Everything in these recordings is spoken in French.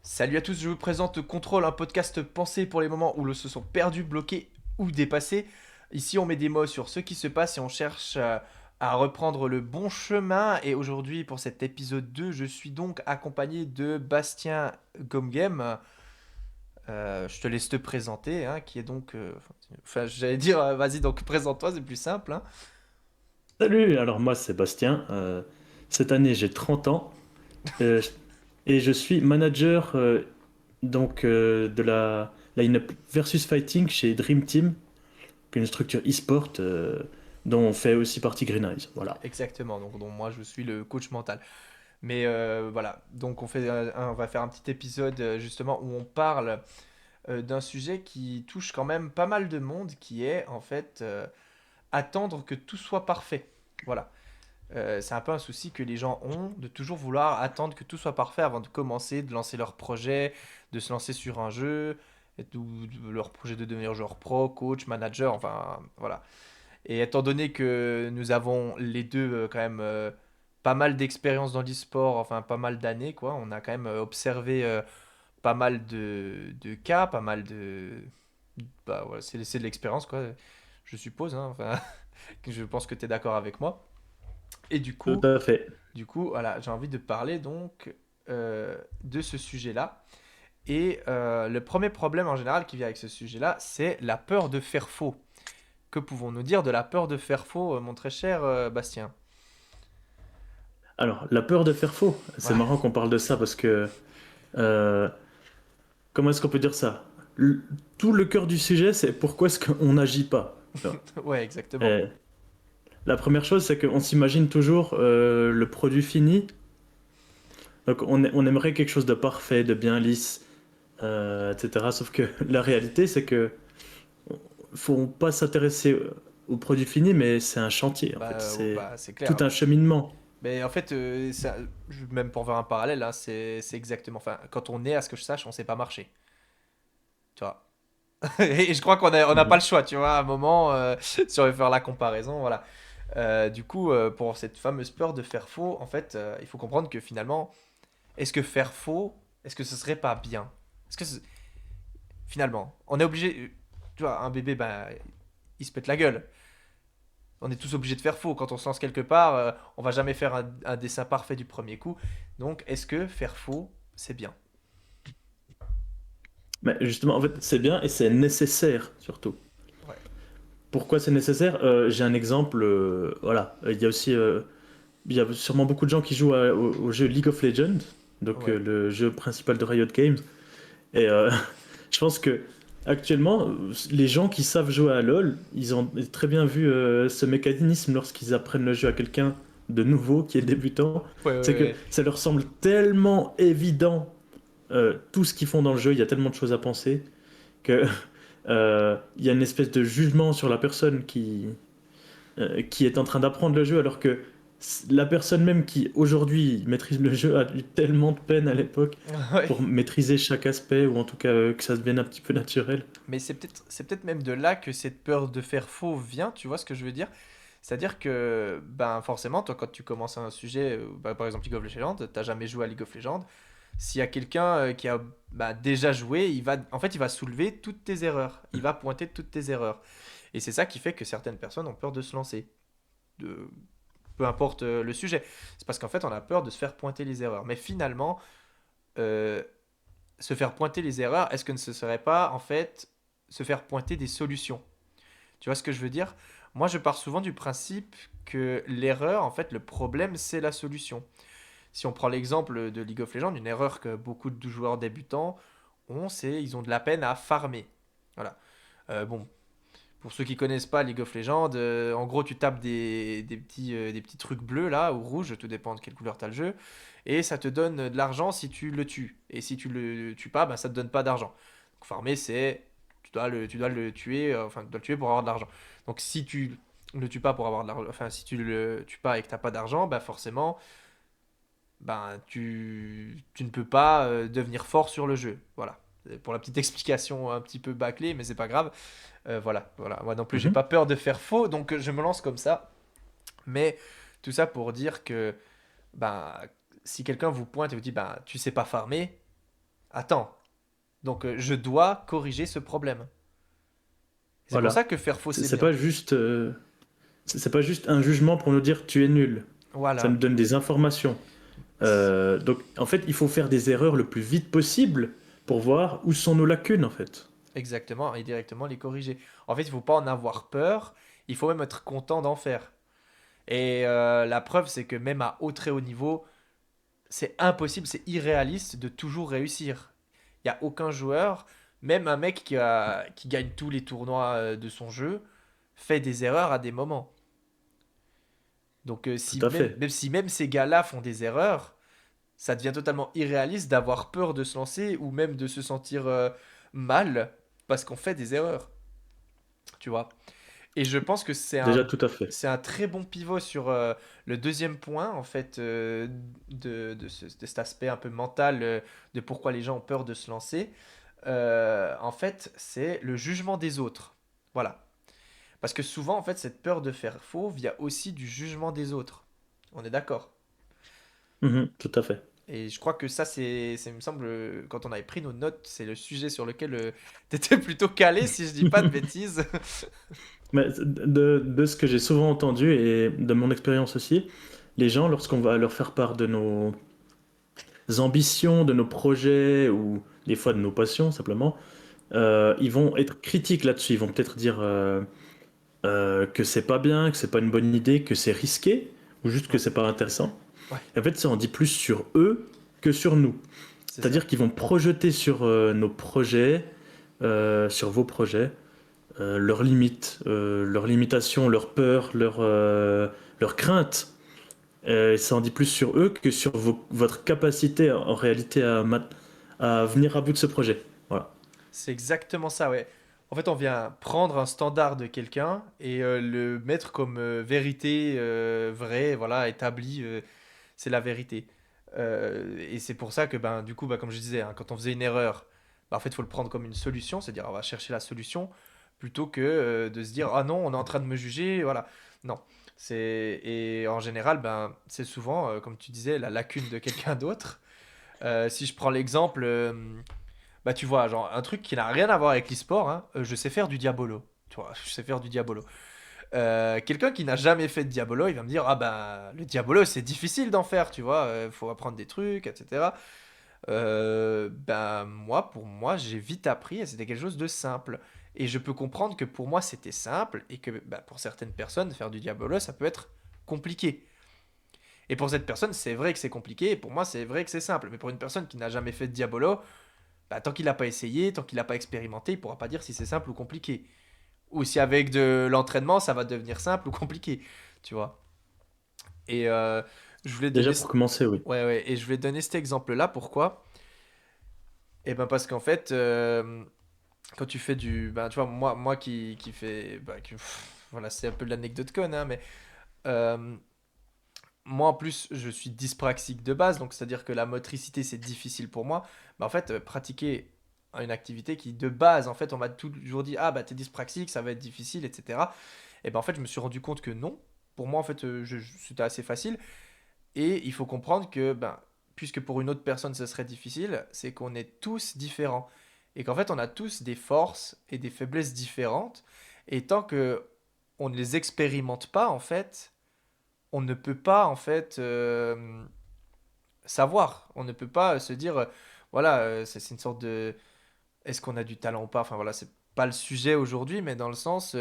Salut à tous, je vous présente Contrôle, un podcast pensé pour les moments où l'on se sent perdu, bloqué ou dépassé. Ici, on met des mots sur ce qui se passe et on cherche à reprendre le bon chemin. Et aujourd'hui, pour cet épisode 2, je suis donc accompagné de Bastien Gomgem. Je te laisse te présenter, hein, qui est donc... enfin, j'allais dire, vas-y, donc présente-toi, c'est plus simple, hein. Salut, alors moi c'est Bastien. Cette année j'ai 30 ans euh, et je suis manager de la line-up versus fighting chez Dream Team, qui est une structure e-sport dont on fait aussi partie Green Eyes. Voilà. Exactement, donc moi je suis le coach mental. Mais voilà, donc on va faire un petit épisode justement où on parle d'un sujet qui touche quand même pas mal de monde, qui est en fait attendre que tout soit parfait. Voilà. C'est un peu un souci que les gens ont de toujours vouloir attendre que tout soit parfait avant de commencer, de lancer leur projet, de se lancer sur un jeu, ou leur projet de devenir joueur pro, coach, manager, enfin voilà. Et étant donné que nous avons les deux quand même pas mal d'expérience dans l'e-sport, enfin pas mal d'années, quoi, on a quand même observé pas mal de cas, pas mal de... Bah voilà, c'est de l'expérience, quoi, je suppose, hein, enfin, je pense que tu es d'accord avec moi. Et Tout à fait. voilà, j'ai envie de parler donc de ce sujet-là. Et le premier problème en général qui vient avec ce sujet-là, c'est la peur de faire faux. Que pouvons-nous dire de la peur de faire faux, mon très cher Bastien? Alors, la peur de faire faux. C'est Ouais, marrant qu'on parle de ça parce que euh, comment est-ce qu'on peut dire ça? Le- Tout le cœur du sujet c'est pourquoi est-ce qu'on n'agit pas. Tu vois. ouais, exactement. Et la première chose c'est qu'on s'imagine toujours le produit fini. Donc on aimerait quelque chose de parfait, de bien lisse, etc. Sauf que la réalité, c'est que faut pas s'intéresser au produit fini, mais c'est un chantier en fait. C'est Bah, c'est tout clair. un cheminement. Mais en fait, même pour faire un parallèle, hein, c'est exactement. Enfin, quand on est, à ce que je sache, on sait pas marcher. Tu vois. Et je crois on n'a pas le Mhm. choix, tu vois, à un moment, si on veut faire la comparaison, voilà. Du coup, pour cette fameuse peur de faire faux, en fait, il faut comprendre que finalement, est-ce que faire faux, est-ce que ce serait pas bien? Est-ce que finalement, on est obligé, tu vois, un bébé, ben, il se pète la gueule. On est tous obligés de faire faux. Quand on se lance quelque part, on va jamais faire un dessin parfait du premier coup. Donc, est-ce que faire faux, c'est bien? Mais justement, en fait, c'est bien et c'est nécessaire surtout. Ouais. Pourquoi c'est nécessaire? J'ai un exemple. Voilà, il y a sûrement beaucoup de gens qui jouent au jeu League of Legends, donc Ouais. le jeu principal de Riot Games. Et je pense que actuellement, les gens qui savent jouer à LoL, ils ont très bien vu ce mécanisme lorsqu'ils apprennent le jeu à quelqu'un de nouveau qui est débutant. Ouais, C'est que ouais, ça leur semble tellement évident tout ce qu'ils font dans le jeu, il y a tellement de choses à penser que il y a une espèce de jugement sur la personne qui est en train d'apprendre le jeu alors que la personne même qui aujourd'hui maîtrise le jeu a eu tellement de peine à l'époque ouais. Ouais. pour maîtriser chaque aspect ou en tout cas que ça devienne un petit peu naturel. Mais c'est peut-être même de là que cette peur de faire faux vient, tu vois ce que je veux dire? C'est-à-dire que, ben forcément, toi, quand tu commences un sujet, bah, par exemple League of Legends, t'as jamais joué à League of Legends, s'il y a quelqu'un qui a bah, déjà joué, en fait, il va soulever toutes tes erreurs, il va pointer toutes tes erreurs. Et c'est ça qui fait que certaines personnes ont peur de se lancer, de, peu importe le sujet. C'est parce qu'en fait, on a peur de se faire pointer les erreurs. Mais finalement, euh, se faire pointer les erreurs, est-ce que ce ne serait pas, en fait, se faire pointer des solutions? Tu vois ce que je veux dire? Moi, je pars souvent du principe que l'erreur, en fait, le problème, c'est la solution. Si on prend l'exemple de League of Legends, une erreur que beaucoup de joueurs débutants ont, c'est ils ont de la peine à farmer. Voilà. Bon, pour ceux qui connaissent pas League of Legends, en gros, tu tapes des petits trucs bleus là, ou rouges, tout dépend de quelle couleur tu as le jeu, et ça te donne de l'argent si tu le tues. Et si tu le tues pas, ben, ça te donne pas d'argent. Donc farmer, c'est tu dois le tuer, enfin tu dois le tuer pour avoir de l'argent. Donc si tu le tues pas pour avoir de l'argent, enfin si tu le tues pas et que t'as pas d'argent, bah forcément, ben tu ne peux pas devenir fort sur le jeu. Voilà. Pour la petite explication un petit peu bâclée, mais c'est pas grave. Voilà. Moi non plus, j'ai pas Mhm. peur de faire faux, donc je me lance comme ça. Mais tout ça pour dire que ben, si quelqu'un vous pointe et vous dit ben, tu sais pas farmer, attends, donc je dois corriger ce problème. C'est pour ça Voilà. que faire faux, C'est c'est c'est bien. pas juste, c'est pas juste un jugement pour nous dire tu es nul. Ça nous Voilà, donne des informations. Donc, en fait, il faut faire des erreurs le plus vite possible pour voir où sont nos lacunes, en fait. exactement, et directement les corriger. En fait, il faut pas en avoir peur, il faut même être content d'en faire. Et la preuve, c'est que même à très haut niveau, c'est impossible, c'est irréaliste de toujours réussir. Il n'y a aucun joueur, même un mec qui gagne tous les tournois de son jeu, fait des erreurs à des moments. Donc Tout si à même, fait. même si même ces gars-là font des erreurs, ça devient totalement irréaliste d'avoir peur de se lancer ou même de se sentir mal parce qu'on fait des erreurs, tu vois. Et je pense que Déjà, tout à fait. c'est un très bon pivot sur le deuxième point, en fait, de cet aspect un peu mental de pourquoi les gens ont peur de se lancer. En fait, c'est le jugement des autres. Voilà. Parce que souvent, en fait, cette peur de faire faux vient aussi du jugement des autres. On est d'accord. Mhm, tout à fait. Et je crois que ça, il me semble, quand on avait pris nos notes, c'est le sujet sur lequel tu étais plutôt calé, si je dis pas de bêtises. Mais de ce que j'ai souvent entendu et de mon expérience aussi, les gens, lorsqu'on va leur faire part de nos ambitions, de nos projets ou des fois de nos passions simplement, ils vont être critiques là-dessus. Ils vont peut-être dire que c'est pas bien, que c'est pas une bonne idée, que c'est risqué ou juste que Ouais, c'est pas intéressant. ouais, Et en fait, ça en dit plus sur eux que sur nous. c'est ça. C'est-à-dire qu'ils vont projeter sur nos projets, sur vos projets, leurs limites, leurs limitations, leurs peurs, leurs craintes. Ça en dit plus sur eux que sur votre capacité en réalité à venir à bout de ce projet. Voilà. C'est exactement ça, ouais. En fait, on vient prendre un standard de quelqu'un et le mettre comme vérité vraie, voilà, établie, c'est la vérité. Et c'est pour ça que, ben, du coup, ben, comme je disais, hein, quand on faisait une erreur, ben, en fait, il faut le prendre comme une solution, c'est-à-dire on va chercher la solution plutôt que de se dire, ah non, on est en train de me juger, voilà. Non. Et en général, ben, c'est souvent, comme tu disais, la lacune de quelqu'un d'autre. Si je prends l'exemple, bah tu vois, genre un truc qui n'a rien à voir avec l'e-sport, hein, je sais faire du diabolo. Tu vois, je sais faire du diabolo. Quelqu'un qui n'a jamais fait de diabolo, il va me dire, ah bah le diabolo c'est difficile d'en faire, tu vois, faut apprendre des trucs, etc. Ben moi, pour moi, j'ai vite appris et c'était quelque chose de simple. Et je peux comprendre que pour moi c'était simple et que bah, pour certaines personnes, faire du diabolo ça peut être compliqué. Et pour cette personne, c'est vrai que c'est compliqué et pour moi c'est vrai que c'est simple. Mais pour une personne qui n'a jamais fait de diabolo, bah, tant qu'il n'a pas essayé, tant qu'il n'a pas expérimenté, il pourra pas dire si c'est simple ou compliqué. Ou si avec de l'entraînement, ça va devenir simple ou compliqué, tu vois. Et je voulais donner, Déjà pour commencer, oui. ouais, ouais, et je voulais donner cet exemple-là. Pourquoi? Et ben parce qu'en fait, quand tu fais ben tu vois, moi qui fais, bah, voilà, c'est un peu de l'anecdote conne, hein, mais euh, moi en plus, je suis dyspraxique de base, donc c'est-à-dire que la motricité c'est difficile pour moi. Mais en fait, pratiquer une activité qui de base, en fait, on m'a toujours dit, ah bah t'es dyspraxique, ça va être difficile, etc. Et ben en fait, je me suis rendu compte que non. Pour moi, en fait, c'était assez facile. Et il faut comprendre que, ben, puisque pour une autre personne ce serait difficile, c'est qu'on est tous différents. Et qu'en fait, on a tous des forces et des faiblesses différentes. Et tant que on ne les expérimente pas, en fait, on ne peut pas, en fait, savoir. On ne peut pas se dire, voilà, c'est une sorte de est-ce qu'on a du talent ou pas? Enfin voilà, c'est pas le sujet aujourd'hui, mais dans le sens,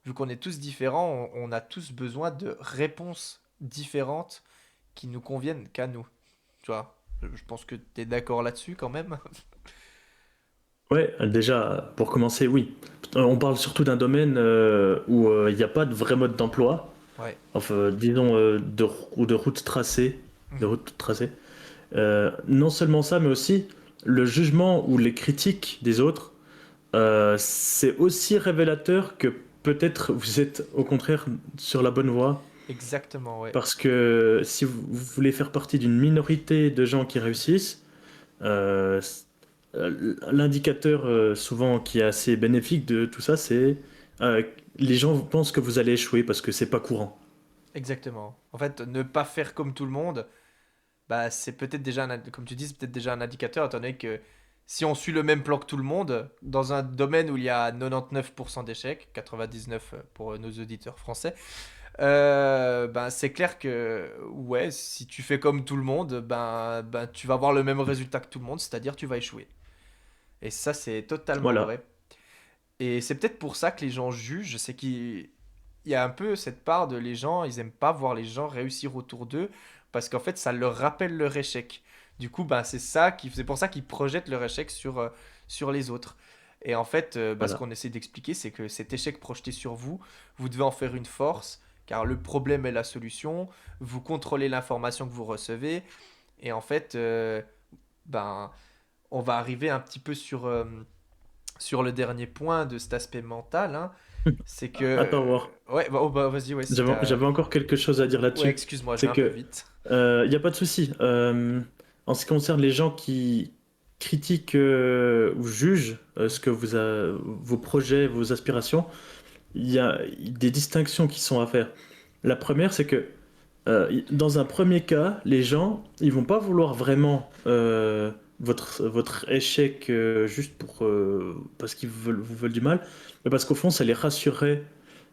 vu qu'on est tous différents, on a tous besoin de réponses différentes qui nous conviennent qu'à nous. Tu vois? Je pense que tu es d'accord là-dessus quand même. Ouais, déjà, pour commencer, oui. On parle surtout d'un domaine où il n'y a pas de vrai mode d'emploi, Ouais. enfin, disons, ou de route tracée, de Mhm. route tracée. Non seulement ça, mais aussi le jugement ou les critiques des autres, c'est aussi révélateur que peut-être vous êtes au contraire sur la bonne voie. Exactement, ouais. Parce que si vous voulez faire partie d'une minorité de gens qui réussissent, euh, l'indicateur souvent qui est assez bénéfique de tout ça, c'est euh, les gens pensent que vous allez échouer parce que c'est pas courant. Exactement. En fait, ne pas faire comme tout le monde, bah, c'est peut-être déjà, comme tu dis, c'est peut-être déjà un indicateur, étant donné que si on suit le même plan que tout le monde, dans un domaine où il y a 99% d'échecs, 99 pour nos auditeurs français, ben, c'est clair que, ouais, si tu fais comme tout le monde, ben, tu vas avoir le même résultat que tout le monde, c'est-à-dire tu vas échouer. Et ça, c'est totalement Voilà, vrai. Et c'est peut-être pour ça que les gens jugent, c'est qu'il y a un peu cette part de les gens, ils aiment pas voir les gens réussir autour d'eux, parce qu'en fait, ça leur rappelle leur échec. Du coup, ben, c'est pour ça qu'ils projettent leur échec sur les autres. Et en fait, ben, ce voilà. qu'on essaie d'expliquer, c'est que cet échec projeté sur vous, vous devez en faire une force, car le problème est la solution, vous contrôlez l'information que vous recevez, et en fait, ben, on va arriver un petit peu sur le dernier point de cet aspect mental, hein, c'est que... Attends, voir. ouais, bah, oh, bah, vas-y, ouais, si t'as... J'avais encore quelque chose à dire Ouais, là-dessus. excuse-moi, je vais C'est un peu que, vite. il n'y a pas de souci. En ce qui concerne les gens qui critiquent ou jugent vos projets, vos aspirations, il y a des distinctions qui sont à faire. La première, c'est que dans un premier cas, les gens, ils vont pas vouloir vraiment votre échec juste parce qu'ils vous veulent du mal, mais parce qu'au fond, ça les rassurerait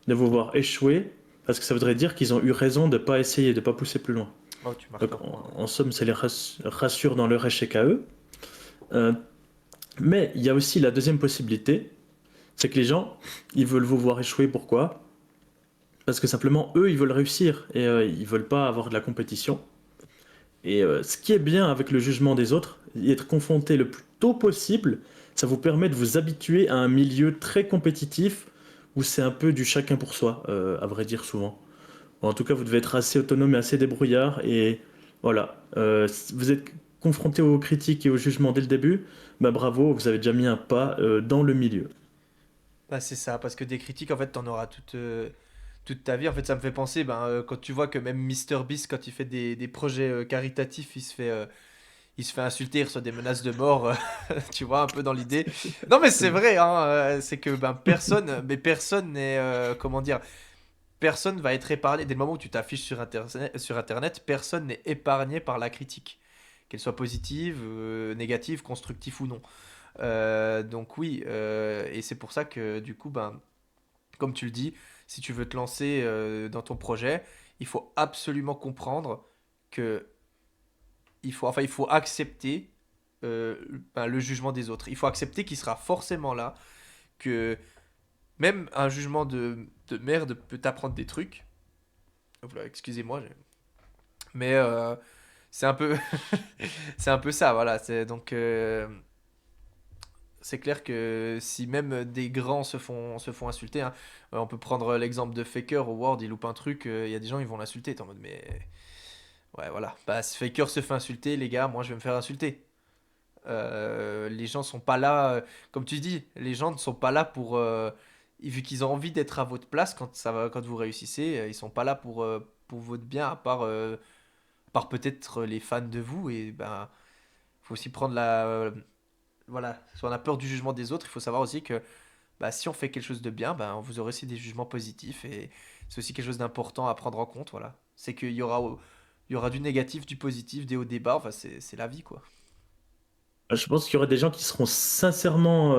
de vous voir échouer, parce que ça voudrait dire qu'ils ont eu raison de pas essayer, de pas pousser plus loin. Oh, tu marques un Donc, point, ouais. en somme, ça les rassure dans leur échec à eux. Euh, mais il y a aussi la deuxième possibilité, c'est que les gens, ils veulent vous voir échouer. Pourquoi? Parce que simplement, eux, ils veulent réussir et ils veulent pas avoir de la compétition. Et ce qui est bien avec le jugement des autres, y être confronté le plus tôt possible, ça vous permet de vous habituer à un milieu très compétitif où c'est un peu du chacun pour soi, à vrai dire souvent. En tout cas, vous devez être assez autonome et assez débrouillard. Et voilà, si vous êtes confronté aux critiques et aux jugements dès le début, bah bravo, vous avez déjà mis un pas dans le milieu. Bah, c'est ça, parce que des critiques, en fait, t'en auras toute ta vie. En fait, ça me fait penser, ben, quand tu vois que même MrBeast, quand il fait des projets caritatifs, il se fait insulter, il reçoit des menaces de mort, tu vois, un peu dans l'idée. Non, mais c'est vrai, hein, c'est que ben, personne n'est, comment dire, personne va être épargné. Dès le moment où tu t'affiches sur Internet, personne n'est épargné par la critique, qu'elle soit positive, négative, constructive ou non. Donc oui, et c'est pour ça que du coup, ben, comme tu le dis, si tu veux te lancer dans ton projet, il faut absolument comprendre que il faut accepter euh, ben, le jugement des autres. Il faut accepter qu'il sera forcément là, que même un jugement de merde peut t'apprendre des trucs. Oula, excusez-moi, mais c'est un peu, c'est un peu ça, voilà. C'est clair que si même des grands se font insulter, hein, on peut prendre l'exemple de Faker au World, il loupe un truc, il y a des gens ils vont l'insulter, t'es en mode mais ouais voilà, bah si Faker se fait insulter, les gars, moi je vais me faire insulter. Les gens sont pas là, comme tu dis, les gens ne sont pas là vu qu'ils ont envie d'être à votre place quand vous réussissez, ils sont pas là pour votre bien, à part peut-être les fans de vous, et ben faut aussi prendre voilà, si on a peur du jugement des autres, il faut savoir aussi que bah, si on fait quelque chose de bien, bah, vous aurez aussi des jugements positifs, et c'est aussi quelque chose d'important à prendre en compte, voilà. C'est qu'il y aura du négatif, du positif, des hauts, des bas, enfin c'est la vie, quoi. Je pense qu'il y aura des gens qui seront sincèrement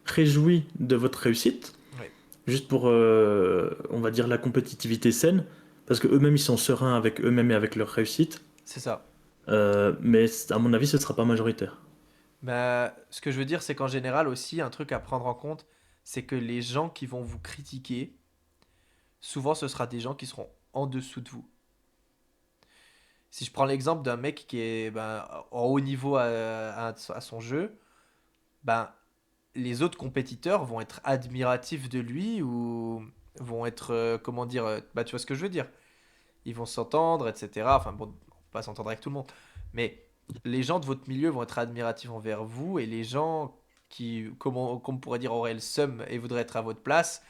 réjouis de votre réussite, Ouais, juste pour, on va dire, la compétitivité saine, parce que eux-mêmes ils sont sereins avec eux-mêmes et avec leur réussite. c'est ça. Mais à mon avis, ce ne sera pas majoritaire. Bah, ce que je veux dire, c'est qu'en général aussi, un truc à prendre en compte, c'est que les gens qui vont vous critiquer, souvent ce sera des gens qui seront en dessous de vous. Si je prends l'exemple d'un mec qui est ben, en haut niveau à son jeu, ben, les autres compétiteurs vont être admiratifs de lui ou vont être, comment dire, bah, tu vois ce que je veux dire. Ils vont s'entendre, etc. Enfin bon, on peut pas s'entendre avec tout le monde. Mais les gens de votre milieu vont être admiratifs envers vous, et les gens qui, comme on pourrait dire, auraient le seum et voudraient être à votre place,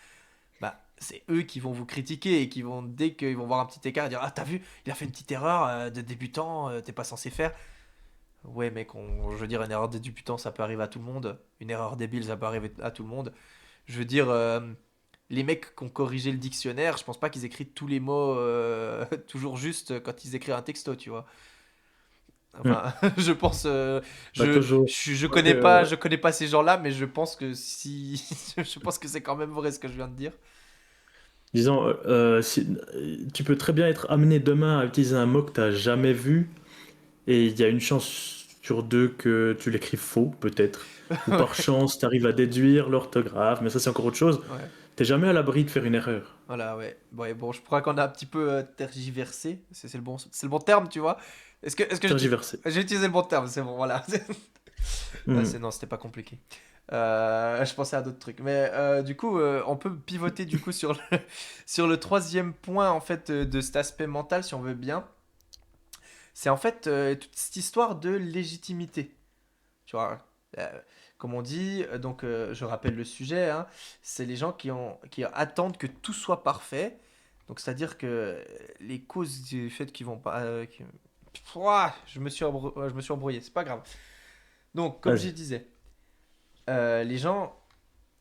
bah, c'est eux qui vont vous critiquer et qui vont, dès qu'ils vont voir un petit écart, dire: Ah, t'as vu, il a fait une petite erreur de débutant, t'es pas censé faire. Ouais, mec, je veux dire, une erreur de débutant, ça peut arriver à tout le monde. Une erreur débile, ça peut arriver à tout le monde. Je veux dire, les mecs qui ont corrigé le dictionnaire, je pense pas qu'ils écrivent tous les mots toujours juste quand ils écrivent un texto, tu vois. Hmm. Enfin, je pense, Pas toujours. je connais pas ces gens-là, mais je pense que si, je pense que c'est quand même vrai ce que je viens de dire. Disons, tu peux très bien être amené demain à utiliser un mot que tu n'as jamais vu, et il y a une chance sur deux que tu l'écrives faux, peut-être. Ou par Ouais, chance, tu arrives à déduire l'orthographe, mais ça c'est encore autre chose. ouais. T'es jamais à l'abri de faire une erreur. Voilà, ouais. Bon, et bon, je crois qu'on a un petit peu tergiversé. C'est le bon terme, tu vois. Est-ce que Tergiversé. j'ai utilisé le bon terme, c'est bon, voilà. Hmm. Non, c'était pas compliqué. Je pensais à d'autres trucs. Mais du coup, on peut pivoter du coup sur sur le troisième point en fait de cet aspect mental, si on veut bien. C'est en fait toute cette histoire de légitimité. Tu vois, euh, comme on dit, donc je rappelle le sujet, hein, c'est les gens qui attendent que tout soit parfait. Donc c'est-à-dire que les causes du fait qu'ils vont pas... Ouah, je me suis embrouillé, c'est pas grave. Donc, comme je Vas-y. disais, les gens,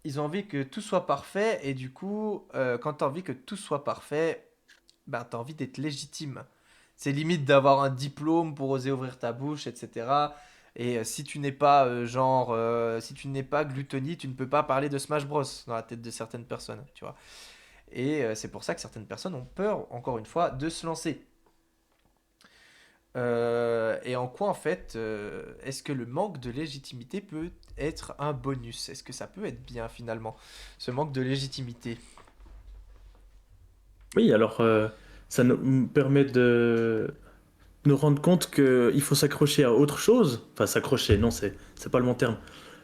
ils ont envie que tout soit parfait, et du coup, quand tu as envie que tout soit parfait, ben, tu as envie d'être légitime. C'est limite d'avoir un diplôme pour oser ouvrir ta bouche, etc. Et si tu n'es pas si tu n'es pas gluttony, tu ne peux pas parler de Smash Bros dans la tête de certaines personnes, tu vois. Et c'est pour ça que certaines personnes ont peur, encore une fois, de se lancer. Et en quoi, en fait, est-ce que le manque de légitimité peut être un bonus? Est-ce que ça peut être bien, finalement, ce manque de légitimité? Oui, alors ça nous permet de nous rendre compte qu'il faut s'accrocher à autre chose. Enfin, s'accrocher, non, c'est pas le bon terme.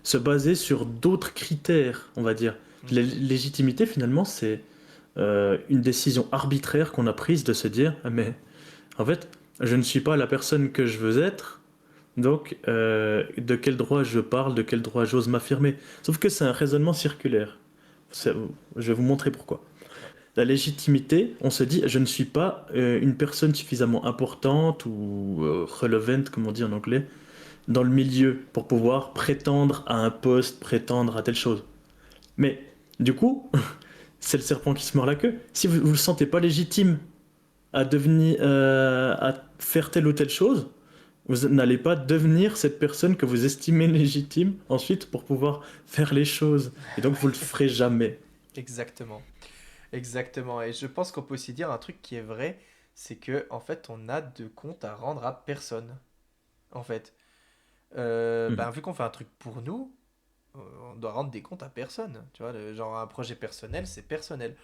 Se baser sur d'autres critères, on va dire. La Mhm. légitimité, finalement, c'est une décision arbitraire qu'on a prise de se dire, ah, mais en fait, je ne suis pas la personne que je veux être, donc de quel droit je parle, de quel droit j'ose m'affirmer. Sauf que c'est un raisonnement circulaire. C'est- Je vais vous montrer pourquoi. La légitimité, on se dit, je ne suis pas une personne suffisamment importante ou relevant, comme on dit en anglais, dans le milieu pour pouvoir prétendre à un poste, prétendre à telle chose. Mais du coup, c'est le serpent qui se mord la queue. Si vous ne vous sentez pas légitime à devenir, à faire telle ou telle chose, vous n'allez pas devenir cette personne que vous estimez légitime ensuite pour pouvoir faire les choses. Et donc vous le ferez jamais. Exactement. Exactement. Et je pense qu'on peut aussi dire un truc qui est vrai, c'est que en fait, on a de compte à rendre à personne. En fait, Mhm. ben, vu qu'on fait un truc pour nous, on doit rendre des comptes à personne. Tu vois, genre un projet personnel, c'est personnel.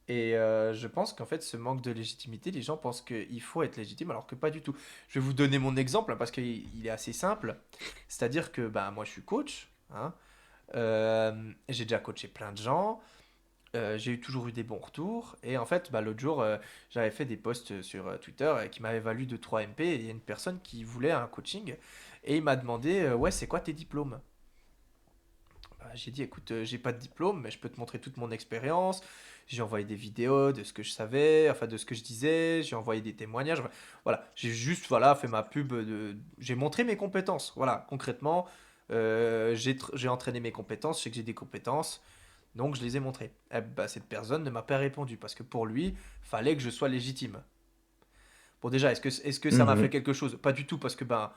Et je pense qu'en fait, ce manque de légitimité, les gens pensent qu'il faut être légitime, alors que pas du tout. Je vais vous donner mon exemple hein, parce qu'il est assez simple. C'est-à-dire que ben, moi, je suis coach. Hein, j'ai déjà coaché plein de gens. J'ai toujours eu des bons retours. Et en fait, bah, l'autre jour, j'avais fait des posts sur Twitter qui m'avaient valu de 3 MP. Et il y a une personne qui voulait un coaching. Et il m'a demandé, ouais, c'est quoi tes diplômes? Bah, j'ai dit, écoute, j'ai pas de diplôme, mais je peux te montrer toute mon expérience. J'ai envoyé des vidéos de ce que je savais, enfin de ce que je disais. J'ai envoyé des témoignages. Voilà, j'ai juste voilà, fait ma pub. J'ai montré mes compétences. Voilà, concrètement, j'ai entraîné mes compétences. Je sais que j'ai des compétences. Donc je les ai montrés. Eh ben, cette personne ne m'a pas répondu parce que pour lui, fallait que je sois légitime. Bon déjà, est-ce que ça m'a fait Mhm. quelque chose? Pas du tout parce que ben,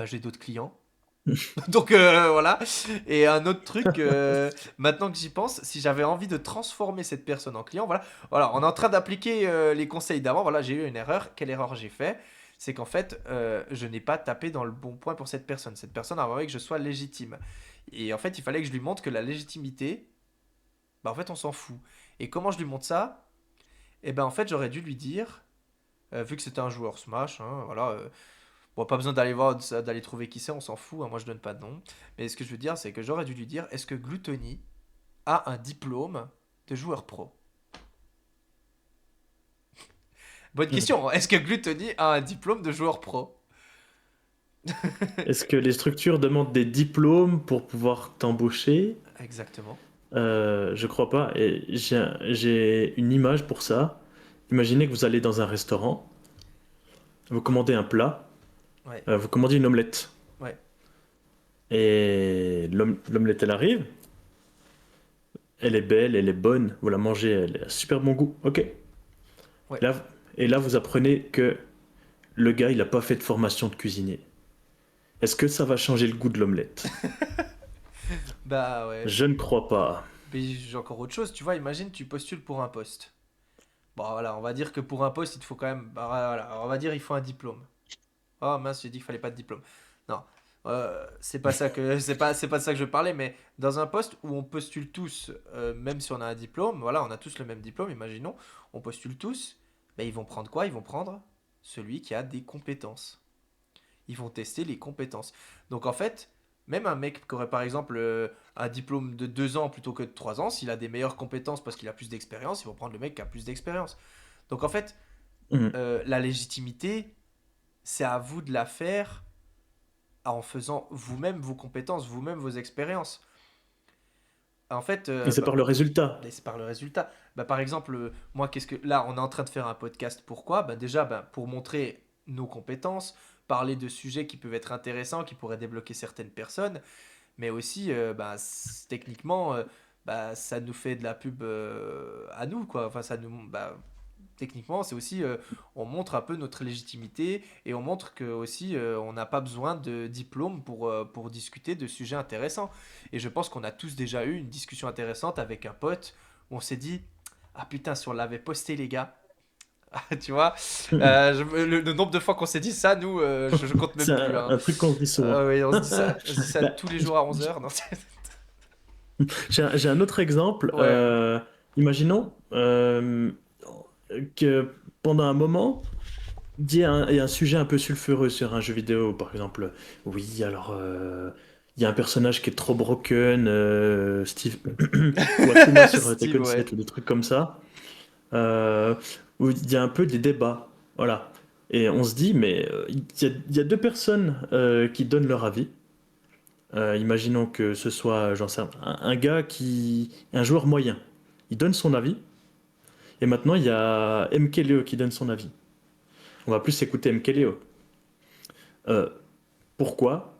j'ai d'autres clients. Donc voilà. Et un autre truc, maintenant que j'y pense, si j'avais envie de transformer cette personne en client, voilà, voilà, on est en train d'appliquer les conseils d'avant. Voilà, j'ai eu une erreur. Quelle erreur j'ai fait? C'est qu'en fait, je n'ai pas tapé dans le bon point pour cette personne. Cette personne a envie que je sois légitime. Et en fait, il fallait que je lui montre que la légitimité, bah en fait, on s'en fout. Et comment je lui montre ça? Eh ben en fait, j'aurais dû lui dire, vu que c'était un joueur Smash, hein, voilà, bon, pas besoin d'aller voir, d'aller trouver qui c'est, on s'en fout, hein, moi je donne pas de nom. Mais ce que je veux dire, c'est que j'aurais dû lui dire, est-ce que Gluttony a un diplôme de joueur pro? Bonne Mhm. question, hein. Est-ce que Gluttony a un diplôme de joueur pro? Est-ce que les structures demandent des diplômes pour pouvoir t'embaucher? Exactement. Je crois pas. Et j'ai une image pour ça. Imaginez que vous allez dans un restaurant, vous commandez un plat, Ouais, vous commandez une omelette. ouais, Et l'omelette, elle arrive, elle est belle, elle est bonne, vous la mangez, elle a super bon goût. Ok. ouais. Là, et là, vous apprenez que le gars, il a pas fait de formation de cuisinier. Est-ce que ça va changer le goût de l'omelette? Bah ouais. Je ne crois pas. Mais j'ai encore autre chose, tu vois, imagine tu postules pour un poste. Bon voilà, on va dire que pour un poste, il te faut quand même... Bah, voilà, on va dire il faut un diplôme. Oh mince, j'ai dit qu'il fallait pas de diplôme. Non, c'est pas ça que c'est pas de ça que je parlais, mais dans un poste où on postule tous, même si on a un diplôme, voilà, on a tous le même diplôme, imaginons, on postule tous, ben ils vont prendre quoi? Ils vont prendre celui qui a des compétences. Ils vont tester les compétences. Donc en fait, même un mec qui aurait par exemple un diplôme de 2 ans plutôt que de 3 ans, s'il a des meilleures compétences parce qu'il a plus d'expérience, ils vont prendre le mec qui a plus d'expérience. Donc en fait, Mhm. la légitimité, c'est à vous de la faire en faisant vous-même vos compétences, vous-même vos expériences. En fait, Et c'est par le résultat. c'est par le résultat. Bah, par exemple, moi, qu'est-ce que là, on est en train de faire un podcast. Pourquoi? Bah, déjà, bah, pour montrer nos compétences, parler de sujets qui peuvent être intéressants, qui pourraient débloquer certaines personnes, mais aussi, bah, techniquement, bah, ça nous fait de la pub à nous, quoi. Enfin, ça nous, bah, techniquement, c'est aussi, on montre un peu notre légitimité et on montre que aussi, on n'a pas besoin de diplôme pour discuter de sujets intéressants. Et je pense qu'on a tous déjà eu une discussion intéressante avec un pote où on s'est dit, ah putain, si on l'avait posté, les gars, tu vois, Mhm. le nombre de fois qu'on s'est dit ça, nous, je compte même C'est plus, hein. un truc qu'on se dit souvent. Oui, on se dit ça Bah, tous les jours à 11 h. Non, j'ai un autre exemple. ouais, Imaginons que pendant un moment, il y a un sujet un peu sulfureux sur un jeu vidéo, par exemple. Oui, alors il y a un personnage qui est trop broken, Steve ou Akuma sur Steve, Tekken ouais. 7 ou des trucs comme ça, euh, où il y a un peu des débats. Voilà. Et on se dit, mais il y a deux personnes qui donnent leur avis. Imaginons que ce soit, j'en sais, un gars un joueur moyen. Il donne son avis. Et maintenant, il y a MKLeo qui donne son avis. On va plus écouter MKLeo. Euh, Pourquoi?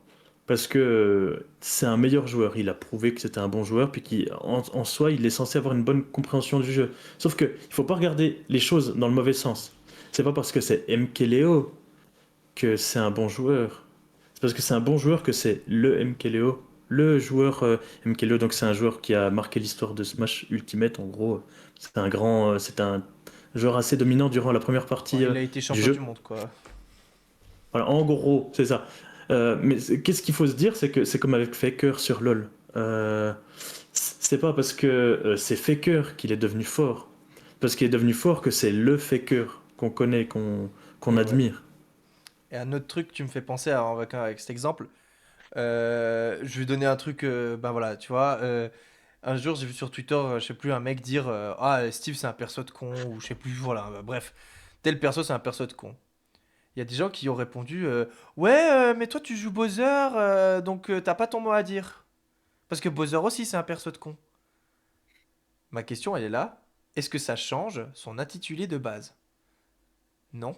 Parce que c'est un meilleur joueur. Il a prouvé que c'était un bon joueur, puis en soi, il est censé avoir une bonne compréhension du jeu. Sauf que il faut pas regarder les choses dans le mauvais sens. C'est pas parce que c'est MKLeo que c'est un bon joueur. C'est parce que c'est un bon joueur que c'est le MKLeo. Le joueur MKLeo, donc c'est un joueur qui a marqué l'histoire de Smash Ultimate. En gros, c'est un joueur assez dominant durant la première partie Ouais, il a été du champion du jeu. monde, quoi. Voilà, en gros, c'est ça. Qu'est-ce qu'il faut se dire, c'est que c'est comme avec Faker sur LoL. C'est pas parce que c'est Faker qu'il est devenu fort, parce qu'il est devenu fort que c'est le Faker qu'on connaît, qu'on Et ouais. admire. Et un autre truc, tu me fais penser avec cet exemple. Je vais donner un truc, ben voilà, tu vois. Un jour, j'ai vu sur Twitter, je sais plus, un mec dire ah, Steve, c'est un perso de con, ou je sais plus, voilà, bref. Tel perso, c'est un perso de con. Il y a des gens qui ont répondu ouais, mais toi, tu joues Bowser, donc t'as pas ton mot à dire. Parce que Bowser aussi, c'est un perso de con. Ma question, elle est là. Est-ce que ça change son intitulé de base? Non.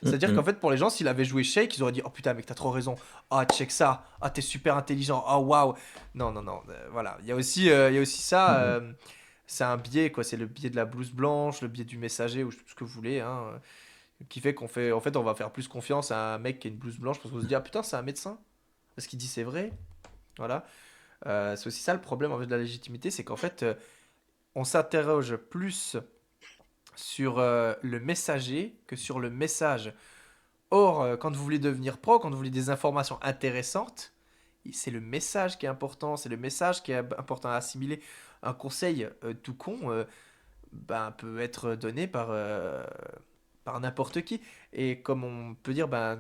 C'est-à-dire qu'en Mhm. fait, pour les gens, s'il avait joué Shake, ils auraient dit oh putain, mec, t'as trop raison. Ah, check ça. Ah, t'es super intelligent. Ah, waouh. Non, non, non. Voilà. Il y a aussi ça. Mhm. C'est un biais, quoi. C'est le biais de la blouse blanche, le biais du messager, ou ce que vous voulez, hein, qui fait qu'on fait. En fait, on va faire plus confiance à un mec qui a une blouse blanche parce qu'on se dit ah putain, c'est un médecin. Ce qu'il dit, c'est vrai. Voilà. C'est aussi ça le problème en fait de la légitimité, c'est qu'en fait, on s'interroge plus sur le messager que sur le message. Or, quand vous voulez devenir pro, quand vous voulez des informations intéressantes, c'est le message qui est important, c'est le message qui est important à assimiler. Un conseil tout con ben, peut être donné par n'importe qui. Et comme on peut dire, ben,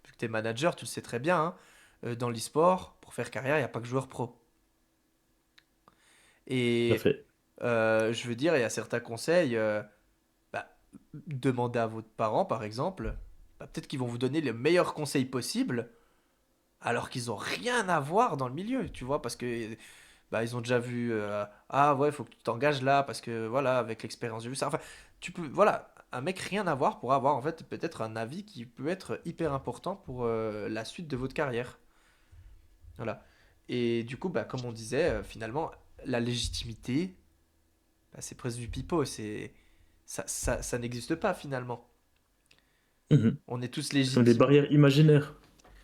vu que tu es manager, tu le sais très bien, hein, dans l'e-sport, pour faire carrière, il n'y a pas que joueur pro. Tout à Et fait. je veux dire, il y a certains conseils, bah, demandez à vos parents, par exemple, bah, peut-être qu'ils vont vous donner les meilleurs conseils possibles, alors qu'ils ont rien à voir dans le milieu, tu vois, parce que bah, ils ont déjà vu ah ouais, faut que tu t'engages là parce que voilà, avec l'expérience j'ai vu ça. Enfin, tu peux voilà, un mec rien à voir pour avoir en fait peut-être un avis qui peut être hyper important pour la suite de votre carrière. Voilà. Et du coup, bah, comme on disait, finalement, la légitimité, bah, c'est presque du pipeau, ça n'existe pas finalement. Mhm. On est tous Ce sont des légitimes. barrières imaginaires.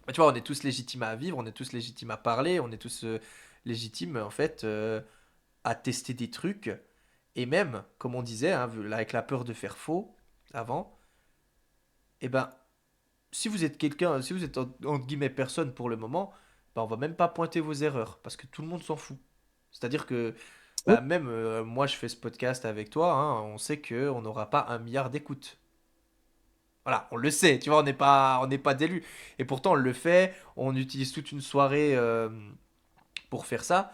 Bah, tu vois, on est tous légitimes à vivre, on est tous légitimes à parler, on est tous légitimes en fait à tester des trucs. Et même, comme on disait, hein, avec la peur de faire faux avant, et ben, si vous êtes quelqu'un, si vous êtes entre guillemets personne pour le moment, ben, on va même pas pointer vos erreurs parce que tout le monde s'en fout. C'est-à-dire que Ouais. bah, même moi, je fais ce podcast avec toi, hein, on sait que on n'aura pas 1 milliard d'écoutes. Voilà, on le sait, tu vois, on n'est pas d'élus. Et pourtant, on le fait, on utilise toute une soirée pour faire ça.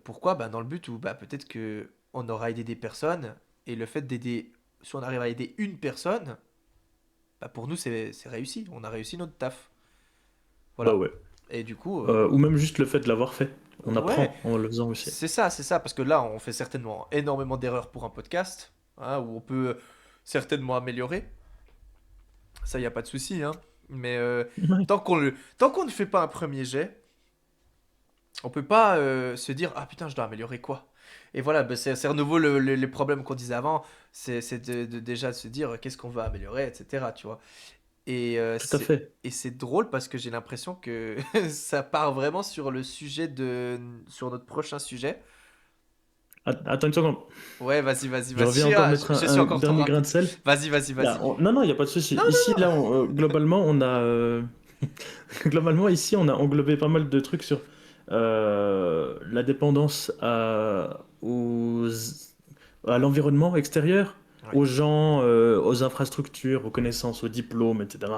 Pourquoi? Bah, dans le but où bah, peut-être que on aura aidé des personnes, et le fait d'aider, si on arrive à aider une personne, bah, pour nous, c'est réussi. On a réussi notre taf. Bah Voilà. ouais. Et du coup, Ou même juste le fait de l'avoir fait. On ouais, apprend en le faisant aussi. c'est ça, parce que là, on fait certainement énormément d'erreurs pour un podcast, hein, où on peut certainement améliorer. Ça, il n'y a pas de souci, hein. Mais Ouais. tant qu'on ne fait pas un premier jet, on peut pas se dire ah putain je dois améliorer quoi. Et voilà, bah, c'est à nouveau les problèmes qu'on disait avant, c'est de déjà se dire qu'est-ce qu'on va améliorer, etc. Tu vois. Et Tout à fait. c'est drôle parce que j'ai l'impression que ça part vraiment sur le sujet sur notre prochain sujet. Attends une seconde. Ouais, Je reviens encore mettre je suis un encore trop dernier grain de rapide. sel. Là, Vas-y. non, non, il n'y a pas de souci. Non, Ici, non, là, non. globalement, on a, globalement, ici, on a englobé pas mal de trucs sur la dépendance à l'environnement extérieur, Ouais, aux gens, aux infrastructures, aux connaissances, aux diplômes, etc.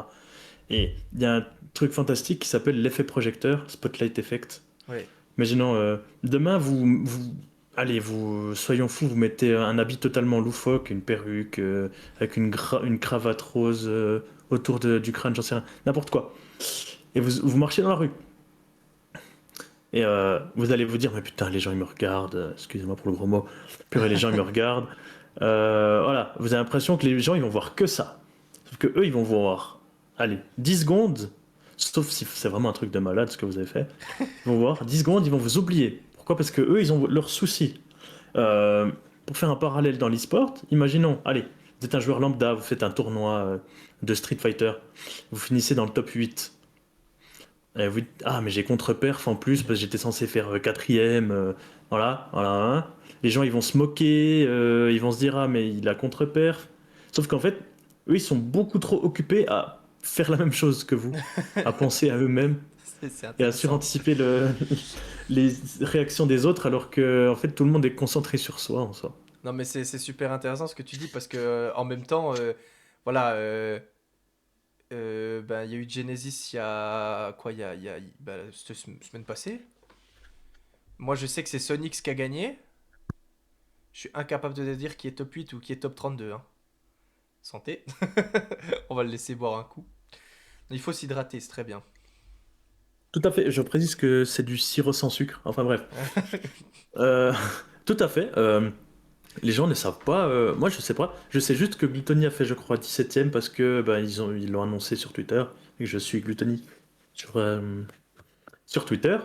Et il y a un truc fantastique qui s'appelle l'effet projecteur, Spotlight Effect. ouais. Imaginons, demain, allez, soyons fous, vous mettez un habit totalement loufoque, une perruque, avec une cravate rose autour du crâne, j'en sais rien, n'importe quoi. Et vous marchez dans la rue. Et vous allez vous dire, mais putain, les gens ils me regardent, excusez-moi pour le gros mot, purée, les gens ils me regardent. Voilà, vous avez l'impression que les gens ils vont voir que ça. Sauf que eux ils vont voir, allez, 10 secondes, sauf si c'est vraiment un truc de malade ce que vous avez fait, ils vont voir 10 secondes, ils vont vous oublier. Pourquoi? Parce que eux ils ont leurs soucis. Euh, pour faire un parallèle dans l'e-sport, imaginons, allez, vous êtes un joueur lambda, vous faites un tournoi de Street Fighter, vous finissez dans le top 8. Vous dites, ah, mais j'ai contre-perf en plus parce que j'étais censé faire quatrième. Voilà, voilà. Hein. Les gens, ils vont se moquer, ils vont se dire, ah, mais il a contre-perf. Sauf qu'en fait, eux, ils sont beaucoup trop occupés à faire la même chose que vous, à penser à eux-mêmes C'est et à intéressant. suranticiper les réactions des autres, alors que, en fait, tout le monde est concentré sur soi, en soi. Non, mais c'est super intéressant ce que tu dis parce que en même temps, voilà, ben, il y a eu Genesis il y a quoi, bah, cette semaine passée. Moi, je sais que c'est Sonic qui a gagné. Je suis incapable de te dire qui est top 8 ou qui est top 32, hein. Santé. On va le laisser boire un coup. Il faut s'hydrater, c'est très bien. Tout à fait, je précise que c'est du sirop sans sucre. Enfin bref. Euh, tout à fait. Les gens ne savent pas. Moi, je sais pas. Je sais juste que Gluttony a fait, je crois, 17e parce que ben, ils l'ont annoncé sur Twitter et que je suis Gluttony sur, sur Twitter,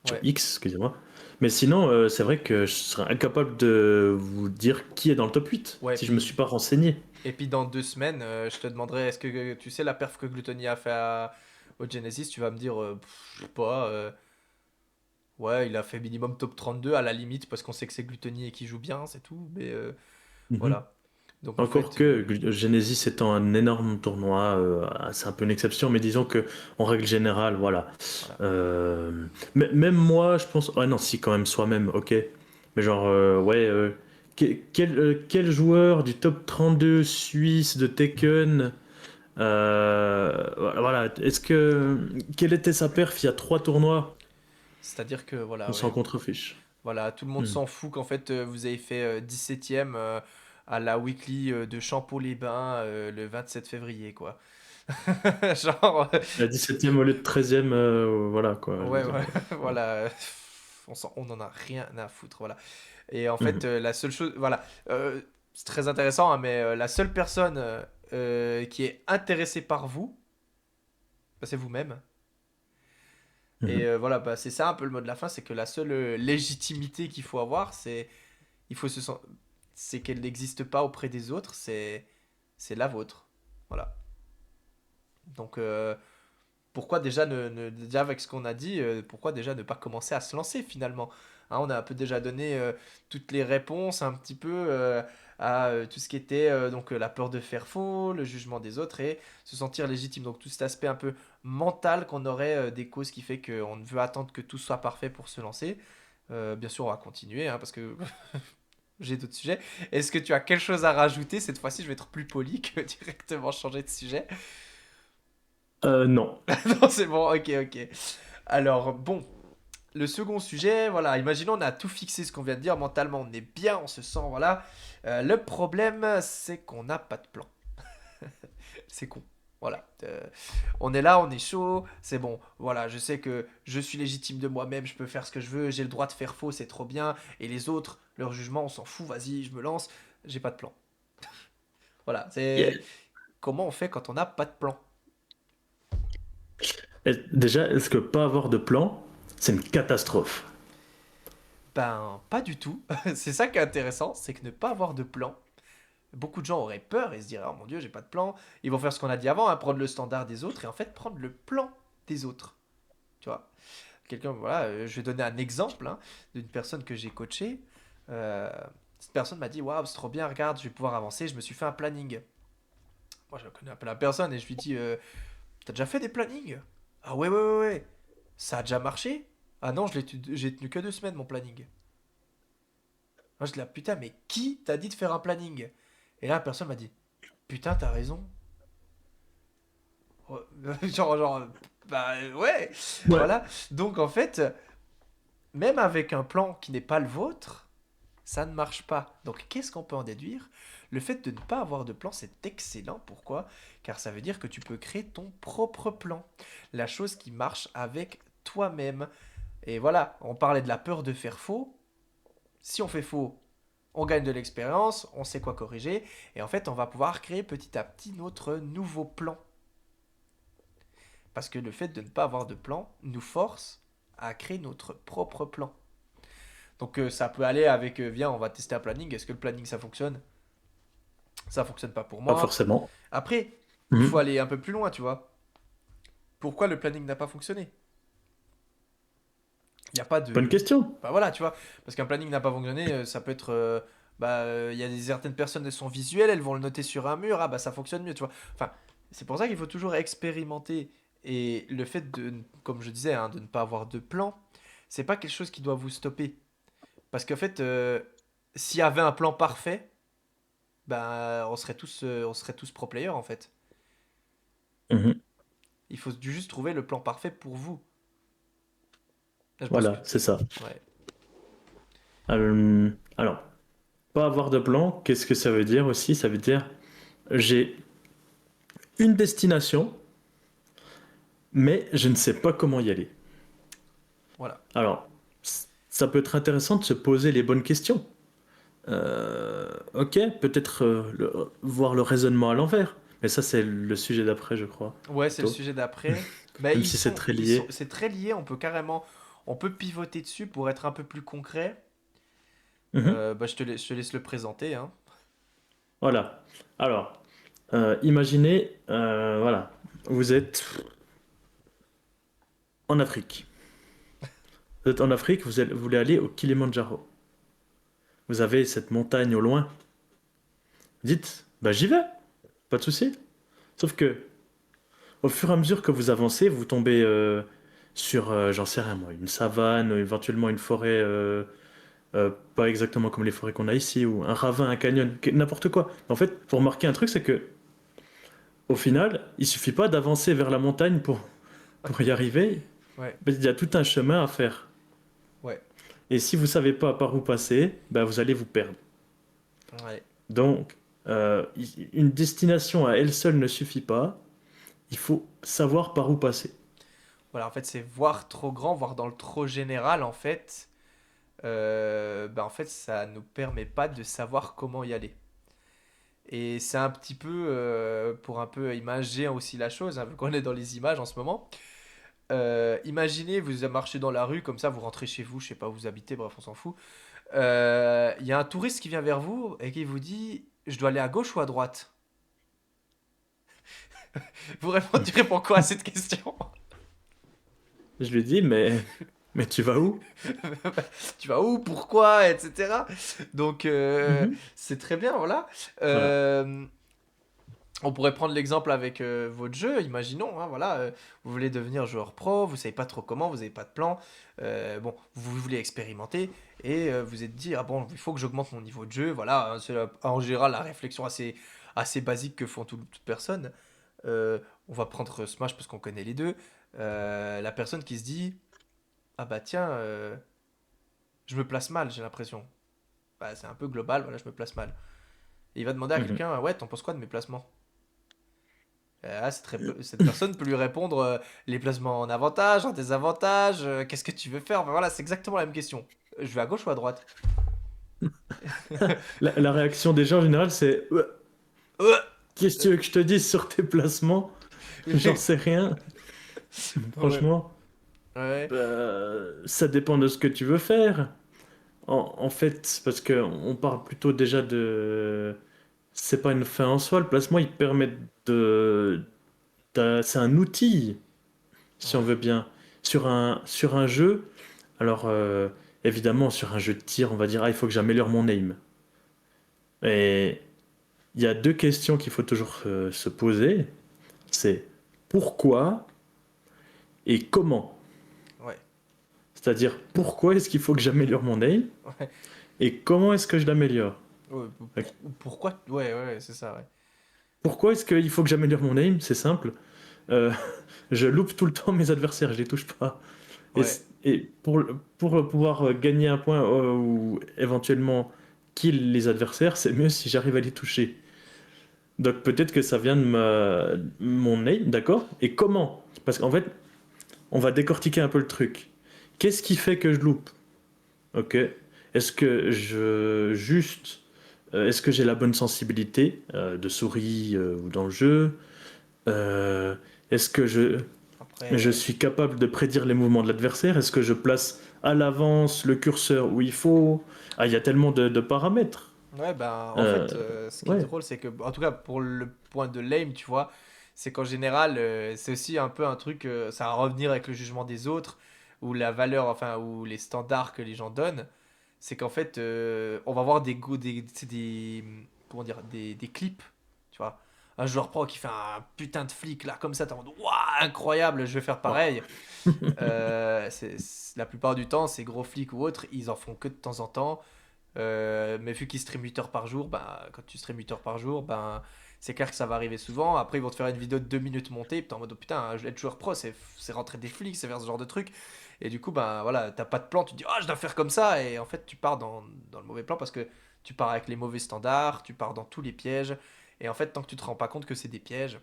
sur Ouais. X, excusez-moi. Mais sinon, c'est vrai que je serais incapable de vous dire qui est dans le top 8 Ouais, si je me suis pas renseigné. et puis dans 2 semaines, je te demanderai est-ce que tu sais la perf que Gluttony a fait au Genesis, tu vas me dire, je sais pas, ouais, il a fait minimum top 32 à la limite parce qu'on sait que c'est Gluttony et qu'il joue bien, c'est tout. Mais Mhm. voilà. Donc en Encore fait, que Genesis étant un énorme tournoi, c'est un peu une exception, mais disons que en règle générale, voilà. voilà. Même moi, je pense. Ah non, si, quand même, soi-même, ok. Mais genre, ouais. Quel joueur du top 32 suisse de Tekken. Voilà. Quelle était sa perf il y a 3 tournois? C'est-à-dire que On voilà, s'en ouais. contrefiche. Voilà, tout le monde Hmm. s'en fout qu'en fait vous avez fait 17e à la weekly de Champeau-les-Bains le 27 février, quoi. Genre, La 17e au lieu de 13e, voilà quoi. Je veux ouais, dire, ouais, voilà. voilà. On en a rien à foutre, voilà. Et en fait, Mhm. la seule chose, voilà, c'est très intéressant, hein, mais la seule personne qui est intéressée par vous, bah, c'est vous-même. Et Mhm. voilà, bah, c'est ça un peu le mot de la fin, c'est que la seule légitimité qu'il faut avoir, il faut se sen- c'est qu'elle n'existe pas auprès des autres, c'est la vôtre. Voilà. Donc, pourquoi déjà, déjà avec ce qu'on a dit, pourquoi déjà ne pas commencer à se lancer finalement? Hein, on a un peu déjà donné toutes les réponses un petit peu à tout ce qui était donc la peur de faire faux, le jugement des autres et se sentir légitime. Donc tout cet aspect un peu mental qu'on aurait des causes qui fait qu'on ne veut attendre que tout soit parfait pour se lancer. Bien sûr, on va continuer hein, parce que j'ai d'autres sujets. Est-ce que tu as quelque chose à rajouter? Cette fois-ci, je vais être plus poli que directement changer de sujet. Non. Non, c'est bon, ok, ok. Alors, bon, le second sujet, voilà, imaginons on a tout fixé ce qu'on vient de dire, mentalement on est bien, on se sent, voilà. Le problème, c'est qu'on n'a pas de plan. C'est con. Voilà. On est là, on est chaud, c'est bon. Voilà, je sais que je suis légitime de moi-même, je peux faire ce que je veux, j'ai le droit de faire faux, c'est trop bien. Et les autres, leur jugement, on s'en fout, vas-y, je me lance. J'ai pas de plan. Voilà, Yeah. c'est comment on fait quand on n'a pas de plan. Déjà, est-ce que pas avoir de plan, c'est une catastrophe? Ben, pas du tout. C'est ça qui est intéressant, c'est que ne pas avoir de plan, beaucoup de gens auraient peur et se diraient, oh mon Dieu, j'ai pas de plan. Ils vont faire ce qu'on a dit avant, hein, prendre le standard des autres et en fait prendre le plan des autres. Tu vois, quelqu'un, voilà, je vais donner un exemple hein, d'une personne que j'ai coachée. Euh, Cette personne m'a dit, waouh, c'est trop bien, regarde, je vais pouvoir avancer. Je me suis fait un planning. Moi, je connais un peu la personne et je lui dis, t'as déjà fait des plannings? Ah ouais, ouais, ouais, ouais. Ça a déjà marché? Ah non, j'ai tenu que 2 semaines mon planning. Moi, je dis, là, putain, mais qui t'a dit de faire un planning? Et là, la personne m'a dit, putain, t'as raison. Ouais, genre, bah ouais, Ouais. voilà. Donc en fait, même avec un plan qui n'est pas le vôtre, ça ne marche pas. Donc qu'est-ce qu'on peut en déduire? Le fait de ne pas avoir de plan, c'est excellent. Pourquoi? Car ça veut dire que tu peux créer ton propre plan. La chose qui marche avec toi-même. Et voilà, on parlait de la peur de faire faux. Si on fait faux, on gagne de l'expérience, on sait quoi corriger. Et en fait, on va pouvoir créer petit à petit notre nouveau plan. Parce que le fait de ne pas avoir de plan nous force à créer notre propre plan. Donc ça peut aller avec, viens, on va tester un planning. Est-ce que le planning ça fonctionne? Ça fonctionne pas pour Pas moi. forcément. Après, il faut Mhm. aller un peu plus loin, tu vois. Pourquoi le planning n'a pas fonctionné? Il n'y a pas Bonne de... question. Bah voilà, tu vois. Parce qu'un planning n'a pas fonctionné, ça peut être... bah, il y a certaines personnes, elles sont visuelles, elles vont le noter sur un mur, ah bah ça fonctionne mieux, tu vois. Enfin, c'est pour ça qu'il faut toujours expérimenter. Et le fait de, comme je disais, hein, de ne pas avoir de plan, c'est pas quelque chose qui doit vous stopper. Parce qu'en fait, s'il y avait un plan parfait, ben, on serait tous pro players en fait. Mhm. Il faut juste trouver le plan parfait pour vous. Là, je pense que... Voilà, c'est ça. Ouais. Alors, pas avoir de plan, qu'est-ce que ça veut dire aussi? Ça veut dire j'ai une destination, mais je ne sais pas comment y aller. Voilà. Alors, ça peut être intéressant de se poser les bonnes questions. Ok, peut-être voir le raisonnement à l'envers. Mais ça, c'est le sujet d'après, je crois, Ouais, c'est le plutôt. sujet d'après. Mais Même si c'est très lié. c'est très lié. On peut carrément, on peut pivoter dessus pour être un peu plus concret. Mhm. Bah, je te laisse le présenter, hein. Voilà. Alors, imaginez, voilà, vous êtes en Afrique. Vous êtes en Afrique, vous voulez aller au Kilimandjaro. Vous avez cette montagne au loin. Dites, bah j'y vais, pas de souci. Sauf que, au fur et à mesure que vous avancez, vous tombez sur, j'en sais rien moi, une savane, éventuellement une forêt, pas exactement comme les forêts qu'on a ici, ou un ravin, un canyon, n'importe quoi. En fait, vous remarquez un truc, c'est que, au final, il suffit pas d'avancer vers la montagne pour y arriver. Ouais, Il y a tout un chemin à faire. ouais, Et si vous savez pas par où passer, bah, vous allez vous perdre. ouais. Donc, une destination à elle seule ne suffit pas. Il faut savoir par où passer. Voilà, en fait, c'est voir trop grand, voir dans le trop général, en fait. Bah, en fait, ça nous permet pas de savoir comment y aller. Et c'est un petit peu, pour un peu imager aussi la chose, hein, vu qu'on est dans les images en ce moment. Imaginez, vous marchez dans la rue, comme ça, vous rentrez chez vous, je sais pas où vous habitez, bref, on s'en fout. Il y a un touriste qui vient vers vous et qui vous dit, je dois aller à gauche ou à droite? Tu réponds quoi à cette question? Je lui dis, mais tu vas où? Tu vas où? Pourquoi? Etc. Donc, Mhm. c'est très bien, voilà. Voilà. Euh, On pourrait prendre l'exemple avec votre jeu, imaginons, hein, voilà, vous voulez devenir joueur pro, vous savez pas trop comment, vous n'avez pas de plan, bon, vous voulez expérimenter, et vous êtes dit, ah bon, il faut que j'augmente mon niveau de jeu, voilà, hein, en général la réflexion assez basique que font toute personne. On va prendre Smash parce qu'on connaît les deux. La personne qui se dit, ah bah tiens, je me place mal, j'ai l'impression. Bah, c'est un peu global, voilà, je me place mal. Et il va demander à Mhm. quelqu'un, ouais, t'en penses quoi de mes placements? Cette personne peut lui répondre les placements en avantage, en désavantage, qu'est-ce que tu veux faire? Enfin, voilà, c'est exactement la même question. Je vais à gauche ou à droite? La réaction des gens en général, c'est Euh, qu'est-ce que tu veux que je te dise sur tes placements? J'en sais rien. Ouais, Franchement, ouais, ça dépend de ce que tu veux faire. En fait, parce que on parle plutôt déjà de. C'est pas une fin en soi, le placement, il permet de. C'est un outil, si on ouais, veut bien. Sur un jeu, alors évidemment, sur un jeu de tir, on va dire, ah, il faut que j'améliore mon aim. Et il y a deux questions qu'il faut toujours se poser. C'est pourquoi et comment. ouais, C'est-à-dire, pourquoi est-ce qu'il faut que j'améliore mon aim ouais. et comment est-ce que je l'améliore? Ouais, Ok. pourquoi? Ouais, ouais, ouais, c'est ça, ouais. Pourquoi est-ce qu'il faut que j'améliore mon aim? C'est simple. Euh, je loupe tout le temps mes adversaires, je les touche pas. Et, Ouais, et pour pouvoir gagner un point ou éventuellement kill les adversaires, c'est mieux si j'arrive à les toucher. Donc peut-être que ça vient de mon aim, d'accord? Et comment? Parce qu'en fait, on va décortiquer un peu le truc. Qu'est-ce qui fait que je loupe? Ok. Est-ce que est-ce que j'ai la bonne sensibilité de souris ou dans le jeu? Euh, Est-ce que je après, suis capable de prédire les mouvements de l'adversaire? Est-ce que je place à l'avance le curseur où il faut? Ah, il y a tellement de paramètres. ouais, ben, en Euh, fait, ce qui est ouais. drôle, c'est que, en tout cas, pour le point de l'aim, tu vois, c'est qu'en général, c'est aussi un peu un truc, ça va revenir avec le jugement des autres, ou la valeur, enfin, ou les standards que les gens donnent. C'est qu'en fait, on va voir comment dire, des clips, tu vois. Un joueur pro qui fait un putain de flic, là, comme ça, t'es en mode, waouh, incroyable, je vais faire Oh. pareil. La plupart du temps, ces gros flics ou autres, ils en font que de temps en temps. Mais vu qu'ils streament 8 heures par jour, bah, quand tu streams 8 heures par jour, ben, c'est clair que ça va arriver souvent. Après, ils vont te faire une vidéo de 2 minutes montée, et puis t'es en mode, oh, putain, être joueur pro, c'est rentrer des flics, c'est faire ce genre de truc. Et du coup, ben voilà, t'as pas de plan, tu te dis, ah, je dois faire comme ça, et en fait, tu pars dans le mauvais plan parce que tu pars avec les mauvais standards, tu pars dans tous les pièges, et en fait, tant que tu te rends pas compte que c'est des pièges,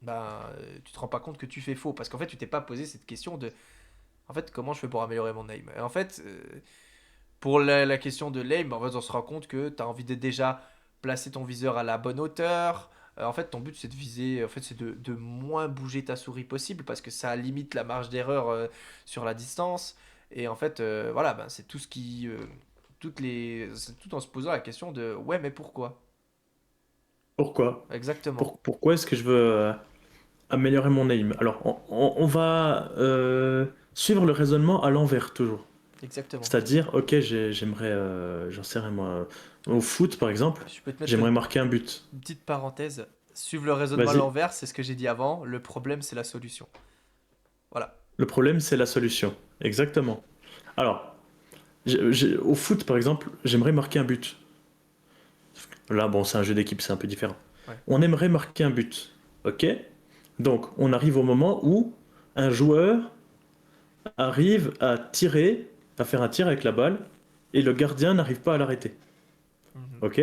ben, tu te rends pas compte que tu fais faux, parce qu'en fait, tu t'es pas posé cette question de, en fait, comment je fais pour améliorer mon aim? Et en fait, pour la question de l'aim, en fait, on se rend compte que tu as envie de déjà placer ton viseur à la bonne hauteur. En fait, ton but, c'est de viser, en fait, c'est de moins bouger ta souris possible parce que ça limite la marge d'erreur sur la distance. Et en fait, voilà, ben, c'est tout ce qui. C'est tout en se posant la question de ouais, mais pourquoi? Pourquoi? Exactement. Pourquoi est-ce que je veux améliorer mon aim? Alors, on va suivre le raisonnement à l'envers toujours. Exactement. C'est-à-dire, ok, j'aimerais, j'en sais rien moi, au foot par exemple, Je peux te mettre j'aimerais marquer un but. une petite parenthèse. Suivre le raisonnement à Vas-y. l'envers, c'est ce que j'ai dit avant. Le problème, c'est la solution. Voilà. Le problème, c'est la solution. Exactement. Alors, au foot par exemple, j'aimerais marquer un but. Là, bon, c'est un jeu d'équipe, c'est un peu différent. Ouais. On aimerait marquer un but. Ok? Donc, on arrive au moment où un joueur arrive à tirer, à faire un tir avec la balle, et le gardien n'arrive pas à l'arrêter. Mhm. Ok?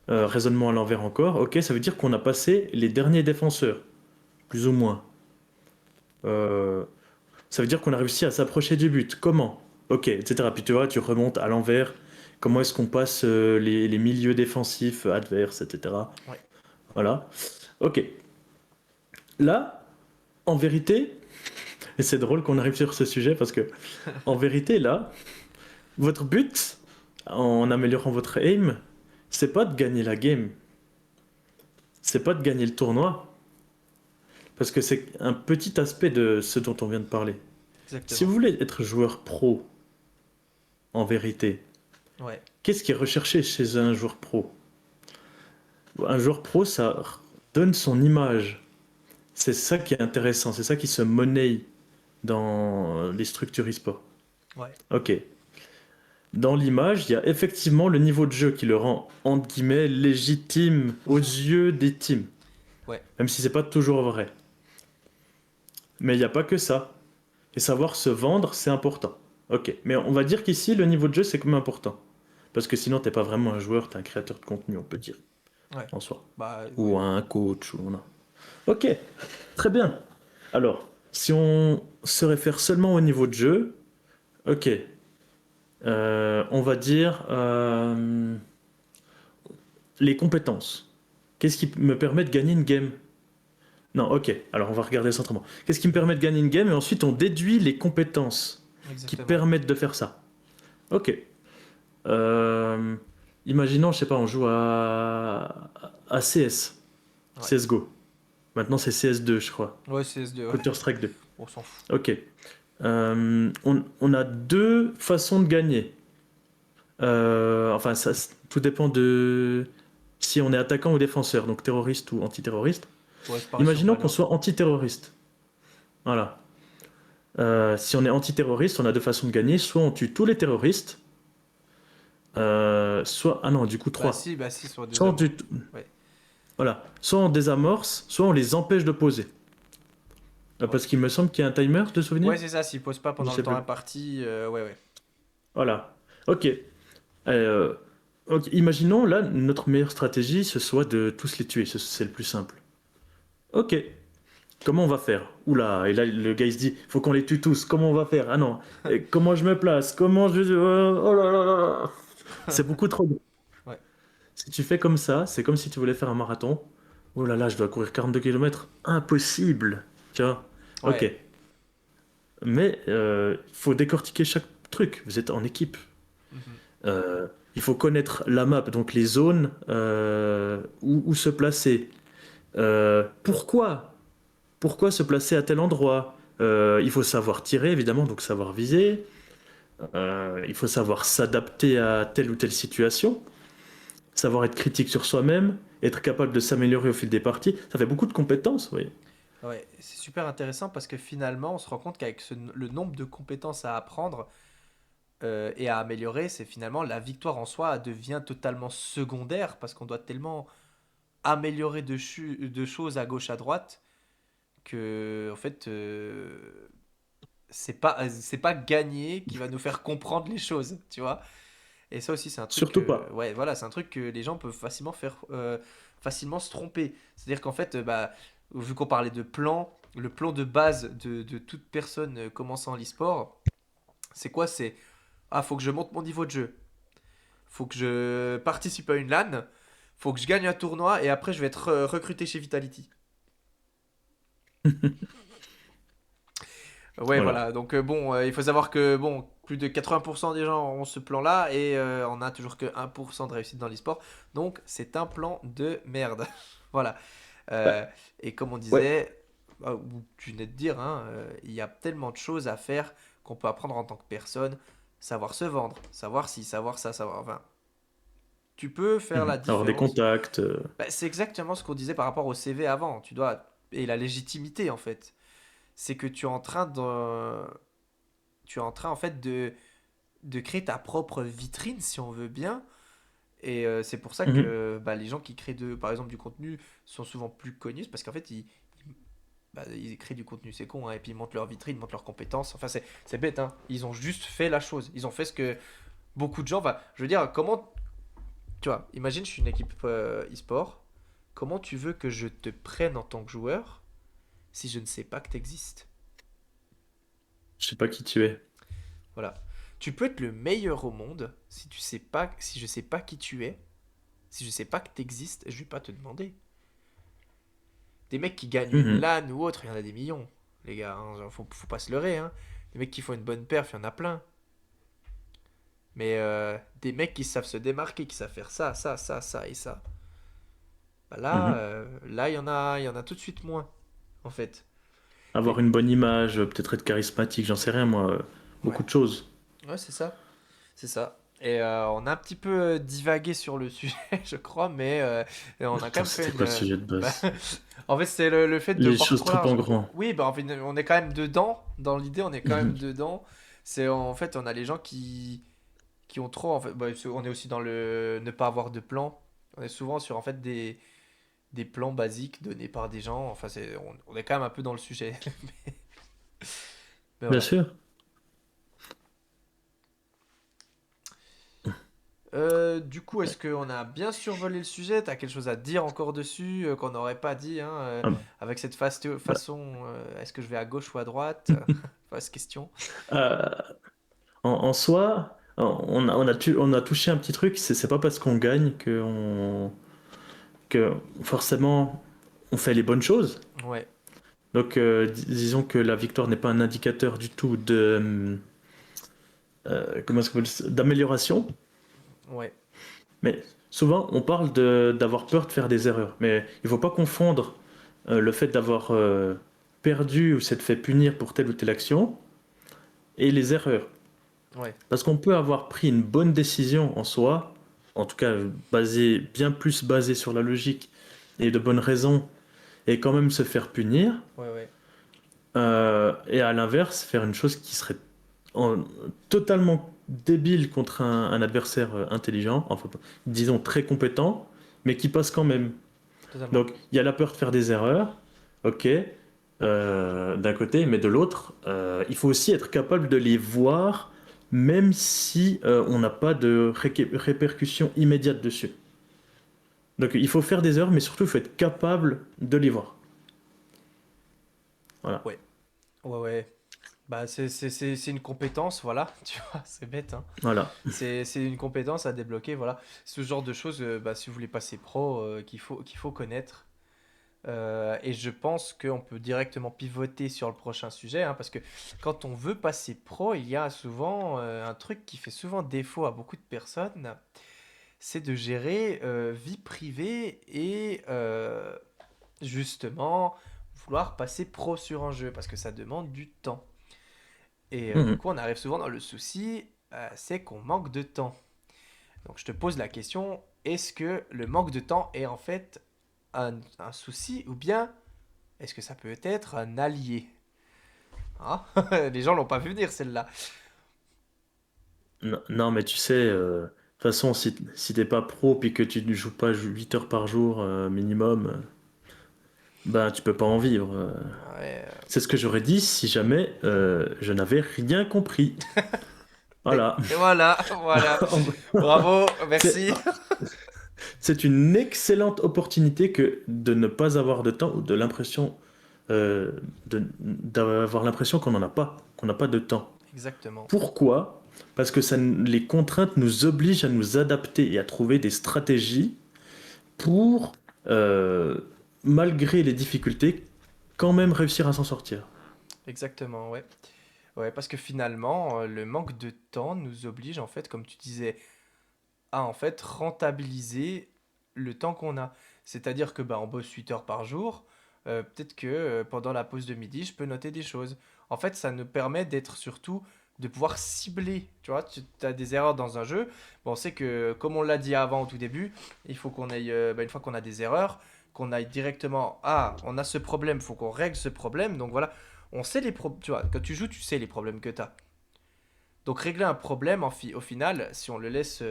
Raisonnement à l'envers encore. Ok, ça veut dire qu'on a passé les derniers défenseurs, plus ou moins. Euh, Ça veut dire qu'on a réussi à s'approcher du but. Comment? Ok, etc. Puis tu vois, tu remontes à l'envers. Comment est-ce qu'on passe les milieux défensifs adverses, etc. Ouais. Voilà. Ok. Là, en vérité, et c'est drôle qu'on arrive sur ce sujet parce que, en vérité, là, votre but, en améliorant votre aim, c'est pas de gagner la game. c'est pas de gagner le tournoi, parce que c'est un petit aspect de ce dont on vient de parler. Si vous Exactement. voulez être joueur pro, en vérité, Ouais, qu'est-ce qui est recherché chez un joueur pro? Un joueur pro, ça donne son image. C'est ça qui est intéressant, c'est ça qui se monnaie dans les structures e-sport. ouais, Ok. Dans l'image, il y a effectivement le niveau de jeu qui le rend, entre guillemets, légitime aux yeux des teams. ouais. Même si c'est pas toujours vrai. Mais il n'y a pas que ça. Et savoir se vendre, c'est important. Ok. Mais on va dire qu'ici, le niveau de jeu, c'est quand même important. Parce que sinon, t'es pas vraiment un joueur, t'es un créateur de contenu, on peut dire, Ouais. en soi. Bah, Ou ouais. un coach, ou non. Ok. Très bien. Alors, si on se réfère seulement au niveau de jeu, ok. On va dire les compétences. Qu'est-ce qui me permet de gagner une game? Non, ok. Alors on va regarder ça autrement. Qu'est-ce qui me permet de gagner une game? Et ensuite on déduit les compétences qui Exactement. permettent de faire ça. Ok. Euh, Imaginons, je sais pas, on joue à CS. Ouais. CSGO. Maintenant c'est CS2, je crois. Ouais, CS2, ouais. Counter-Strike 2. On s'en fout. Ok. On a deux façons de gagner. Enfin, tout dépend de si on est attaquant ou défenseur, donc terroriste ou antiterroriste. Ouais, c'est pareil sur Imaginons qu'on Valo. soit antiterroriste. Voilà. Si on est antiterroriste, on a deux façons de gagner. Soit on tue tous les terroristes, soit... Ah non, du coup, trois. Bah si, sur des Soit on tue... amours. Ouais. Voilà. Soit on désamorce, soit on les empêche de poser. Ouais. Parce qu'il me semble qu'il y a un timer de souvenir. Ouais, c'est ça, s'il pose pas Je pendant le sais temps plus. imparti, ouais, ouais. Voilà. Ok. Euh, ok. Imaginons, là, notre meilleure stratégie, ce soit de tous les tuer. C'est le plus simple. Ok. Comment on va faire? Oula, et là le gars il se dit, faut qu'on les tue tous, comment on va faire? Ah non, et comment je me place? Comment je... Oh là là là là. C'est beaucoup trop. Ouais. Si tu fais comme ça, c'est comme si tu voulais faire un marathon. Oh là là, je dois courir 42 kilomètres. Impossible. Tu vois? Ok. Ouais. Mais faut décortiquer chaque truc. Vous êtes en équipe. Mhm. Il faut connaître la map, donc les zones où se placer. Pourquoi? Pourquoi se placer à tel endroit? Il faut savoir tirer, évidemment, donc savoir viser. Il faut savoir s'adapter à telle ou telle situation. Savoir être critique sur soi-même. Être capable de s'améliorer au fil des parties. Ça fait beaucoup de compétences, oui. Ouais, c'est super intéressant parce que finalement, on se rend compte qu'avec le nombre de compétences à apprendre et à améliorer, c'est finalement la victoire en soi devient totalement secondaire parce qu'on doit tellement améliorer de choses à gauche à droite que en fait c'est pas gagner qui va nous faire comprendre les choses, tu vois. Et ça aussi c'est un truc Surtout que pas. ouais voilà c'est un truc que les gens peuvent facilement se tromper. C'est-à-dire qu'en fait bah vu qu'on parlait de plan, le plan de base de toute personne commençant l'e-sport, c'est quoi? C'est ah faut que je monte mon niveau de jeu, faut que je participe à une LAN, faut que je gagne un tournoi et après je vais être recruté chez Vitality. Ouais, Voilà. voilà. Donc, bon, il faut savoir que, bon, plus de 80% des gens ont ce plan-là et on a toujours que 1% de réussite dans l'e-sport. Donc, c'est un plan de merde. Voilà. Bah, Et comme on ouais. disait, ou tu venais de dire, hein, il y a tellement de choses à faire qu'on peut apprendre en tant que personne. Savoir se vendre, savoir ci, savoir ça, savoir. Enfin, tu peux faire la Avoir des différence. contacts. Bah, c'est exactement ce qu'on disait par rapport au CV avant. Tu dois. Et la légitimité, en fait. C'est que tu es en train en fait de créer ta propre vitrine si on veut bien. Et c'est pour ça Mhm. que bah, les gens qui créent par exemple du contenu sont souvent plus connus parce qu'en fait ils créent du contenu, c'est con, hein, et puis ils montent leur vitrine, ils montent leurs compétences. Enfin c'est bête, hein. Ils ont juste fait la chose. Ils ont fait ce que beaucoup de gens... je veux dire, comment... Tu vois, imagine je suis une équipe e-sport. Comment tu veux que je te prenne en tant que joueur si je ne sais pas que tu existes? Je sais pas qui tu es. Voilà. Tu peux être le meilleur au monde si tu sais pas, si je sais pas qui tu es, si je sais pas que tu existes, je vais pas te demander. Des mecs qui gagnent une Mhm. LAN ou autre, il y en a des millions, les gars. Hein, faut pas se leurrer. Hein. Des mecs qui font une bonne perf, il y en a plein. Mais des mecs qui savent se démarquer, qui savent faire ça, ça, ça, ça et ça. Bah là, Mhm. là, il y en a tout de suite moins, en fait. Et Avoir une bonne image, peut-être être charismatique, j'en sais rien moi, ouais, beaucoup de choses. ouais, c'est ça, c'est ça. Et on a un petit peu divagué sur le sujet, je crois, mais on a quand Attends, même fait c'était une. quoi le sujet de Bah, base? en fait, c'est le fait de Les voir choses trop trop large. en grand. Oui, bah en fait, on est quand même dedans. Dans l'idée, on est quand même Mhm. dedans. C'est en fait, on a les gens qui ont trop. En fait, bah, on est aussi dans le ne pas avoir de plan. On est souvent sur en fait des plans basiques donnés par des gens. Enfin, on est quand même un peu dans le sujet. Mais Bien voilà. sûr. Du coup, est-ce qu'on a bien survolé le sujet? T'as quelque chose à dire encore dessus qu'on n'aurait pas dit hein, Ah, avec cette bah, façon, est-ce que je vais à gauche ou à droite? Vaste question. euh, en soi, on a touché un petit truc, c'est pas parce qu'on gagne que forcément on fait les bonnes choses. Ouais, Donc disons que la victoire n'est pas un indicateur du tout de d'amélioration, ouais, mais souvent on parle d'avoir peur de faire des erreurs. Mais il faut pas confondre le fait d'avoir perdu ou s'être fait punir pour telle ou telle action et les erreurs. ouais, Parce qu'on peut avoir pris une bonne décision en soi, en tout cas bien plus basée sur la logique et de bonnes raisons, et quand même se faire punir, ouais, ouais. et à l'inverse, faire une chose qui serait en- totalement débile contre un adversaire intelligent, enfin, disons très compétent, mais qui passe quand même. Totalement. Donc il y a la peur de faire des erreurs, ok, d'un côté, mais de l'autre, il faut aussi être capable de les voir, même si on n'a pas de répercussions immédiates dessus. Donc il faut faire des erreurs, mais surtout il faut être capable de les voir. Voilà. Ouais, ouais, ouais. Bah, c'est une compétence, voilà, tu vois, c'est bête, hein. Voilà. C'est une compétence à débloquer, voilà. Ce genre de choses, bah, si vous voulez passer pro, qu'il faut connaître. Et je pense qu'on peut directement pivoter sur le prochain sujet, hein, parce que quand on veut passer pro, il y a souvent un truc qui fait souvent défaut à beaucoup de personnes, c'est de gérer vie privée et justement vouloir passer pro sur un jeu, parce que ça demande du temps. Et du Mhm. coup, on arrive souvent dans le souci, c'est qu'on manque de temps. Donc je te pose la question, est-ce que le manque de temps est en fait un souci ou bien est-ce que ça peut être un allié? Hein. Les gens l'ont pas vu venir celle-là. Non, non, mais tu sais, de toute façon, si t'es pas pro puis que tu ne joues pas 8 heures par jour minimum, ben tu peux pas en vivre. Ouais, C'est ce que j'aurais dit si jamais je n'avais rien compris. Voilà. et voilà, voilà. Bravo, C'est merci. c'est une excellente opportunité que de ne pas avoir de temps ou de l'impression euh, d'avoir l'impression qu'on n'en a pas, qu'on n'a pas de temps. Exactement. Pourquoi? Parce que les contraintes nous obligent à nous adapter et à trouver des stratégies pour, euh, malgré les difficultés, quand même réussir à s'en sortir. Exactement, ouais. Ouais, parce que finalement, le manque de temps nous oblige, en fait, comme tu disais, à en fait rentabiliser le temps qu'on a. C'est-à-dire que bah, on bosse 8 heures par jour, peut-être que pendant la pause de midi, je peux noter des choses. En fait, ça nous permet d'être surtout de pouvoir cibler. Tu vois, tu as des erreurs dans un jeu. Bon, on sait que, comme on l'a dit avant au tout début, il faut qu'on aille, bah, une fois qu'on a des erreurs, qu'on aille directement, ah, on a ce problème, il faut qu'on règle ce problème. Donc voilà, on sait les problèmes, tu vois, quand tu joues, tu sais les problèmes que tu as. Donc régler un problème, au final, si on le laisse,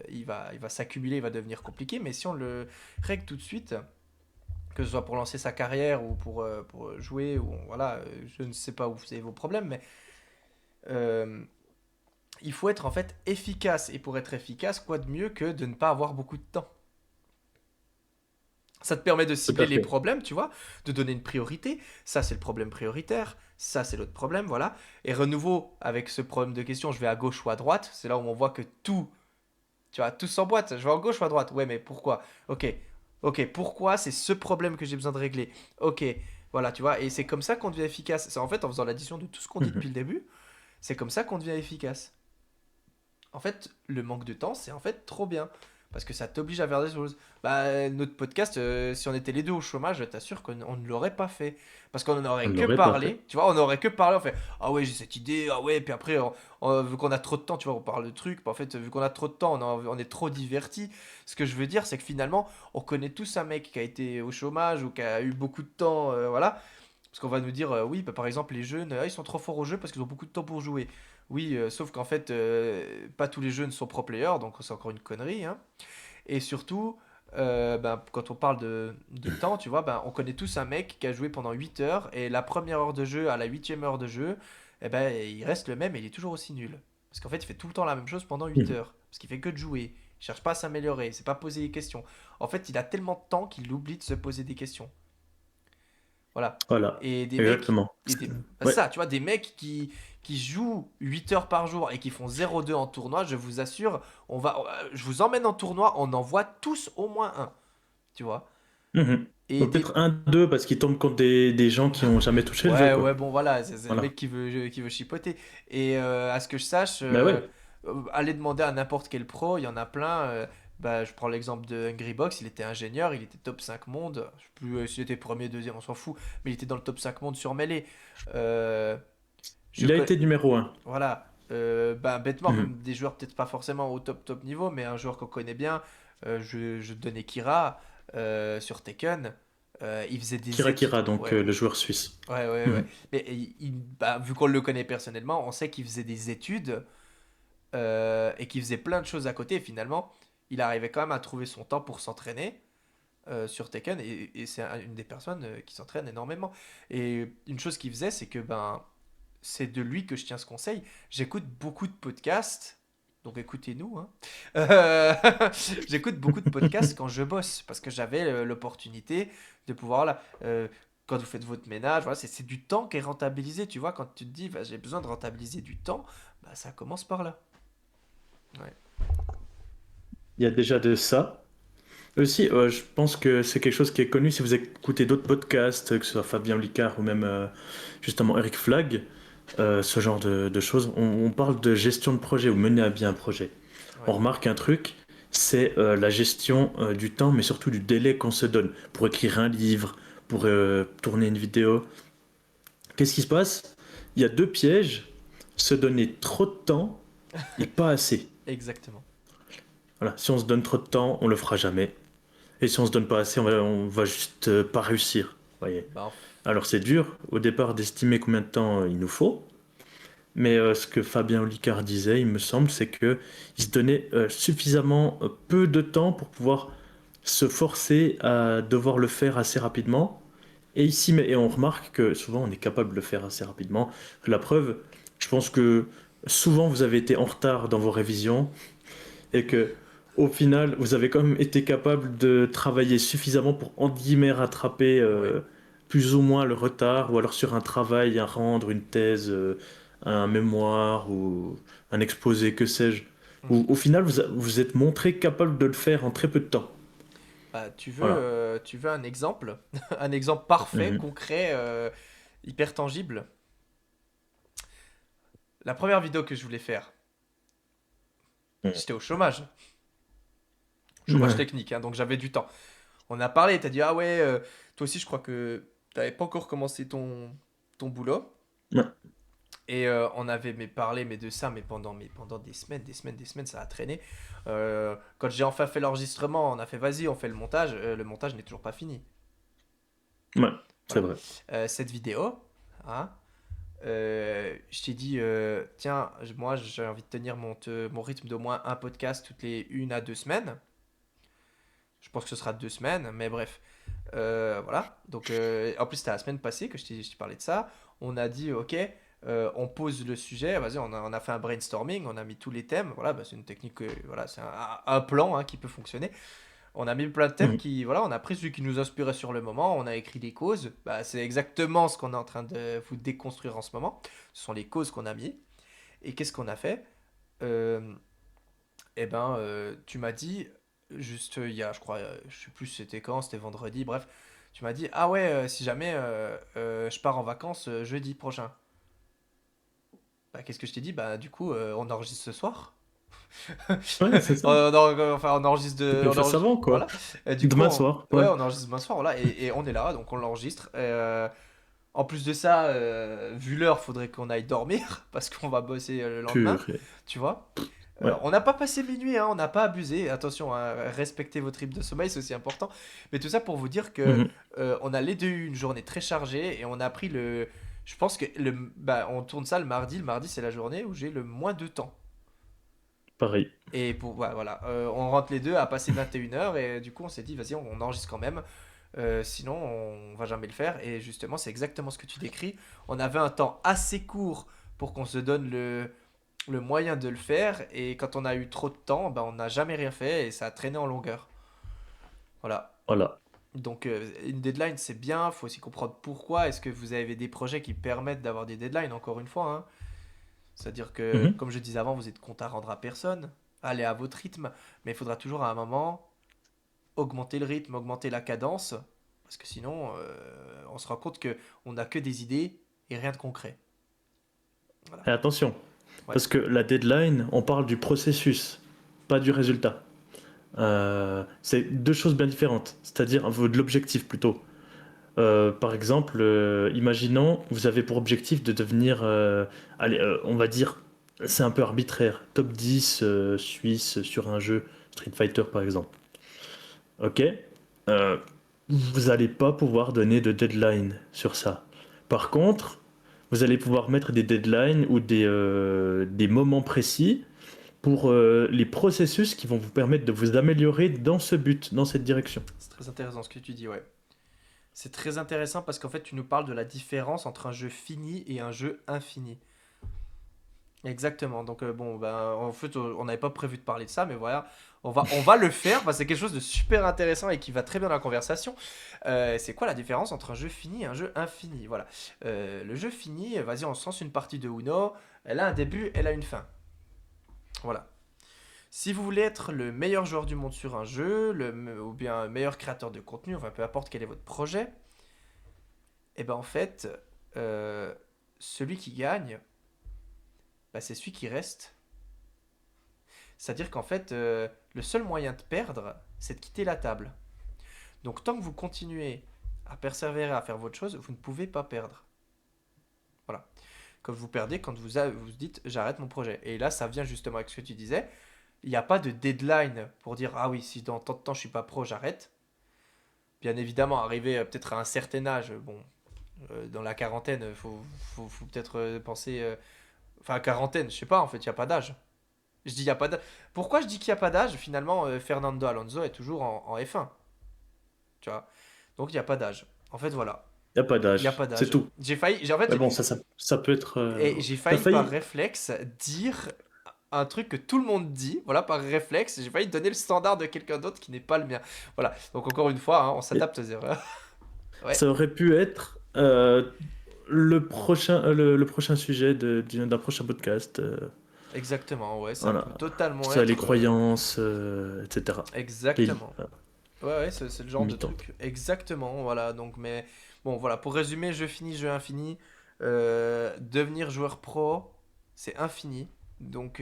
il va s'accumuler, il va devenir compliqué. Mais si on le règle tout de suite, que ce soit pour lancer sa carrière ou pour jouer, ou voilà, je ne sais pas où vous avez vos problèmes, mais euh, il faut être en fait efficace. Et pour être efficace, quoi de mieux que de ne pas avoir beaucoup de temps? Ça te permet de Tout cibler à les fait. problèmes, tu vois, de donner une priorité. Ça, c'est le problème prioritaire. Ça, c'est l'autre problème, voilà. Et renouveau, avec ce problème de question, je vais à gauche ou à droite. C'est là où on voit que tout, tu vois, tout s'emboîte. Je vais à gauche ou à droite. Ouais, mais pourquoi? Ok, ok, pourquoi c'est ce problème que j'ai besoin de régler? Ok, voilà, tu vois. Et c'est comme ça qu'on devient efficace. C'est en fait en faisant l'addition de tout ce qu'on dit Mhm. depuis le début, c'est comme ça qu'on devient efficace. En fait, le manque de temps, c'est en fait trop bien. parce que ça t'oblige à faire des choses. Bah, notre podcast, si on était les deux au chômage, je t'assure qu'on ne l'aurait pas fait. Parce qu'on en On aurait ne que l'aurait pas fait. parlé, tu vois, on aurait que parlé, on fait ah ouais, j'ai cette idée, ah ouais, puis après, vu qu'on a trop de temps, tu vois, on parle de trucs, puis en fait, vu qu'on a trop de temps, on est trop divertis. Ce que je veux dire, c'est que finalement, on connaît tous un mec qui a été au chômage ou qui a eu beaucoup de temps, voilà. Parce qu'on va nous dire, oui, bah, par exemple, les jeunes, ils sont trop forts au jeu parce qu'ils ont beaucoup de temps pour jouer. Oui, sauf qu'en fait, pas tous les jeunes sont pro players, donc c'est encore une connerie, hein. Et surtout, ben, quand on parle de temps, tu vois, ben, on connaît tous un mec qui a joué pendant 8 heures et la première heure de jeu à la huitième heure de jeu, eh ben, il reste le même et il est toujours aussi nul. Parce qu'en fait, il fait tout le temps la même chose pendant 8 Mhm. heures. Parce qu'il fait que de jouer. Il cherche pas à s'améliorer, c'est pas poser des questions. En fait, il a tellement de temps qu'il oublie de se poser des questions. Voilà. Voilà, Et des mecs, exactement. bah, Ouais. ça, tu vois, des mecs qui jouent 8 heures par jour et qui font 0,2 en tournoi, je vous assure, je vous emmène en tournoi, on en voit tous au moins un, tu vois. Mhm. Et Bon, des... peut-être un, deux, parce qu'ils tombent contre des gens qui ont jamais touché le jeu, Ouais, quoi. ouais, bon, voilà, c'est le Voilà. mec qui veut chipoter. Et à ce que je sache, Ben ouais. allez demander à n'importe quel pro, il y en a plein. Bah, je prends l'exemple de Hungrybox, il était ingénieur, il était top 5 monde. Je sais plus s'il était premier, deuxième, on s'en fout. Mais il était dans le top 5 monde sur Melee. Euh, je Il a connais... été numéro un. Voilà. Bah, bêtement, Mhm. même des joueurs peut-être pas forcément au top niveau, mais un joueur qu'on connaît bien, je te donnais Kira sur Tekken. Il faisait des Kira études. Kira, donc Ouais, le joueur suisse. ouais, ouais, ouais. Mhm. Mais bah, vu qu'on le connaît personnellement, on sait qu'il faisait des études et qu'il faisait plein de choses à côté. Et finalement, il arrivait quand même à trouver son temps pour s'entraîner sur Tekken. Et c'est une des personnes qui s'entraîne énormément. Et une chose qu'il faisait, c'est que ben, c'est de lui que je tiens ce conseil. J'écoute beaucoup de podcasts. Donc écoutez-nous, hein. Euh, J'écoute beaucoup de podcasts quand je bosse parce que j'avais l'opportunité de pouvoir là, quand vous faites votre ménage, voilà, c'est du temps qui est rentabilisé, tu vois, quand tu te dis bah, j'ai besoin de rentabiliser du temps, bah, ça commence par là. Ouais. Il y a déjà de ça. Aussi, je pense que c'est quelque chose qui est connu si vous écoutez d'autres podcasts, que ce soit Fabien Licard ou même justement Eric Flag, ce genre de choses. On parle de gestion de projet ou mener à bien un projet. On Ouais. remarque un truc, c'est la gestion du temps, mais surtout du délai qu'on se donne pour écrire un livre, pour tourner une vidéo. Qu'est-ce qui se passe? Il y a deux pièges, se donner trop de temps et pas assez. Exactement. Voilà, si on se donne trop de temps, on le fera jamais. Et si on se donne pas assez, on va juste pas réussir. Voyez. Bah, Alors c'est dur au départ d'estimer combien de temps il nous faut, mais ce que Fabien Olicard disait, il me semble, c'est que il se donnait suffisamment peu de temps pour pouvoir se forcer à devoir le faire assez rapidement. Et ici, et on remarque que souvent on est capable de le faire assez rapidement. La preuve, je pense que souvent vous avez été en retard dans vos révisions et que au final, vous avez quand même été capable de travailler suffisamment pour, entre guillemets, rattraper ouais. plus ou moins le retard, ou alors sur un travail à rendre, une thèse, un mémoire, ou un exposé, que sais-je. Où, au final, vous êtes montré capable de le faire en très peu de temps. Bah, Voilà. tu veux un exemple, un exemple parfait, Mhm. concret, hyper tangible. La première vidéo que je voulais faire, j'étais au chômage. Chômage Ouais. technique, hein, donc j'avais du temps. On a parlé, t'as dit, ah ouais, toi aussi je crois que t'avais pas encore commencé ton boulot. Ouais. Et on avait parlé mais de ça, mais pendant des semaines, des semaines, des semaines, ça a traîné. Quand j'ai enfin fait l'enregistrement, on a fait, vas-y, on fait le montage n'est toujours pas fini. Ouais, c'est Voilà. vrai. Cette vidéo, hein, je t'ai dit, tiens, moi j'ai envie de tenir mon rythme d'au moins un podcast toutes les 1 à 2 semaines. Je pense que ce sera 2 semaines, mais bref. Voilà. Donc, en plus, c'était la semaine passée que je t'ai parlé de ça. On a dit, ok, on pose le sujet. Vas-y, on a fait un brainstorming. On a mis tous les thèmes. Voilà, bah, c'est une technique, voilà, c'est un plan hein, qui peut fonctionner. On a mis plein de thèmes Mhm. qui, voilà, on a pris celui qui nous inspirait sur le moment. On a écrit des causes. Bah, c'est exactement ce qu'on est en train de vous déconstruire en ce moment. Ce sont les causes qu'on a mis. Et qu'est-ce qu'on a fait? Euh, eh ben, tu m'as dit, juste il y a, je crois, je sais plus c'était quand, c'était vendredi, bref, tu m'as dit, ah ouais, si jamais je pars en vacances jeudi prochain. Bah, qu'est-ce que je t'ai dit? Bah, du coup, on enregistre ce soir. Ouais, c'est ça. Enfin, on enregistre Tu peux le faire savant, quoi. voilà. Et du coup, Demain soir, ouais, ouais. on enregistre demain soir, voilà, et on est là, donc on l'enregistre. En plus de ça, vu l'heure, faudrait qu'on aille dormir parce qu'on va bosser le lendemain, Purée. tu vois. Ouais. On n'a pas passé minuit, hein, on n'a pas abusé. Attention, hein, respectez votre rythme de sommeil, c'est aussi important. Mais tout ça pour vous dire que Mhm. on a les deux eu une journée très chargée et on a pris le. Je pense que on tourne ça le mardi. Le mardi, c'est la journée où j'ai le moins de temps. Pareil. Et pour ouais, voilà, on rentre les deux à passer 21 heures et du coup on s'est dit vas-y on enregistre quand même. Sinon on va jamais le faire et justement c'est exactement ce que tu décris. On avait un temps assez court pour qu'on se donne le moyen de le faire et quand on a eu trop de temps, ben, on n'a jamais rien fait et ça a traîné en longueur. Voilà. Voilà. Donc une deadline c'est bien, faut aussi comprendre pourquoi. Est-ce que vous avez des projets qui permettent d'avoir des deadlines encore une fois, hein. C'est-à-dire que, Mhm. comme je disais avant, vous êtes compte à rendre à personne. Allez à votre rythme. Mais il faudra toujours à un moment augmenter le rythme, augmenter la cadence. Parce que sinon, on se rend compte que on n'a que des idées et rien de concret. Voilà. Et attention, Ouais. parce que la deadline, on parle du processus, pas du résultat. C'est deux choses bien différentes, c'est-à-dire de l'objectif plutôt. Par exemple, imaginons, vous avez pour objectif de devenir, allez, on va dire, c'est un peu arbitraire, top 10 suisse sur un jeu, Street Fighter par exemple. Ok? Euh, Vous n'allez pas pouvoir donner de deadline sur ça. Par contre, vous allez pouvoir mettre des deadlines ou des moments précis pour les processus qui vont vous permettre de vous améliorer dans ce but, dans cette direction. C'est très intéressant ce que tu dis, ouais. C'est très intéressant parce qu'en fait, tu nous parles de la différence entre un jeu fini et un jeu infini. Exactement. Donc bon, ben, en fait, on n'avait pas prévu de parler de ça, mais voilà, on va le faire parce que c'est quelque chose de super intéressant et qui va très bien dans la conversation. C'est quoi la différence entre un jeu fini et un jeu infini? Voilà. Le jeu fini, vas-y, on se lance une partie de Uno. Elle a un début, elle a une fin. Voilà. Si vous voulez être le meilleur joueur du monde sur un jeu, ou bien un meilleur créateur de contenu, enfin peu importe quel est votre projet, et ben en fait, euh, celui qui gagne, bah, c'est celui qui reste. C'est-à-dire qu'en fait, le seul moyen de perdre, c'est de quitter la table. Donc tant que vous continuez à persévérer à faire votre chose, vous ne pouvez pas perdre. Voilà. Quand vous perdez, quand vous dites j'arrête mon projet. Et là, ça vient justement avec ce que tu disais. Il n'y a pas de deadline pour dire ah oui, si dans tant de temps je suis pas pro, j'arrête. Bien évidemment, arriver peut-être à un certain âge, bon, dans la quarantaine, faut peut-être penser. Enfin, quarantaine, je sais pas, en fait, il n'y a pas d'âge. Je dis il y a pas d'âge. Pourquoi je dis qu'il n'y a pas d'âge? Finalement, Fernando Alonso est toujours en F1. Tu vois. Donc il n'y a pas d'âge. En fait, voilà. Il n'y a pas Il n'y a d'âge, pas c'est d'âge. tout. J'ai failli. En fait, Mais bon, ça peut être. j'ai T'as failli par failli. réflexe dire un truc que tout le monde dit. Voilà, par réflexe. J'ai failli donner le standard de quelqu'un d'autre qui n'est pas le mien. Voilà. Donc encore une fois, hein, on Et s'adapte aux erreurs. Ouais. ça aurait pu être le prochain sujet d'un prochain podcast. Exactement. Ouais, ça Voilà. peut totalement Ça, les être. croyances, etc. Les Exactement. Ouais, ouais, c'est le genre de mi-temps. truc. Exactement, voilà. Donc, mais bon, voilà. Pour résumer, jeu fini, jeu infini. Devenir joueur pro, c'est infini. Donc,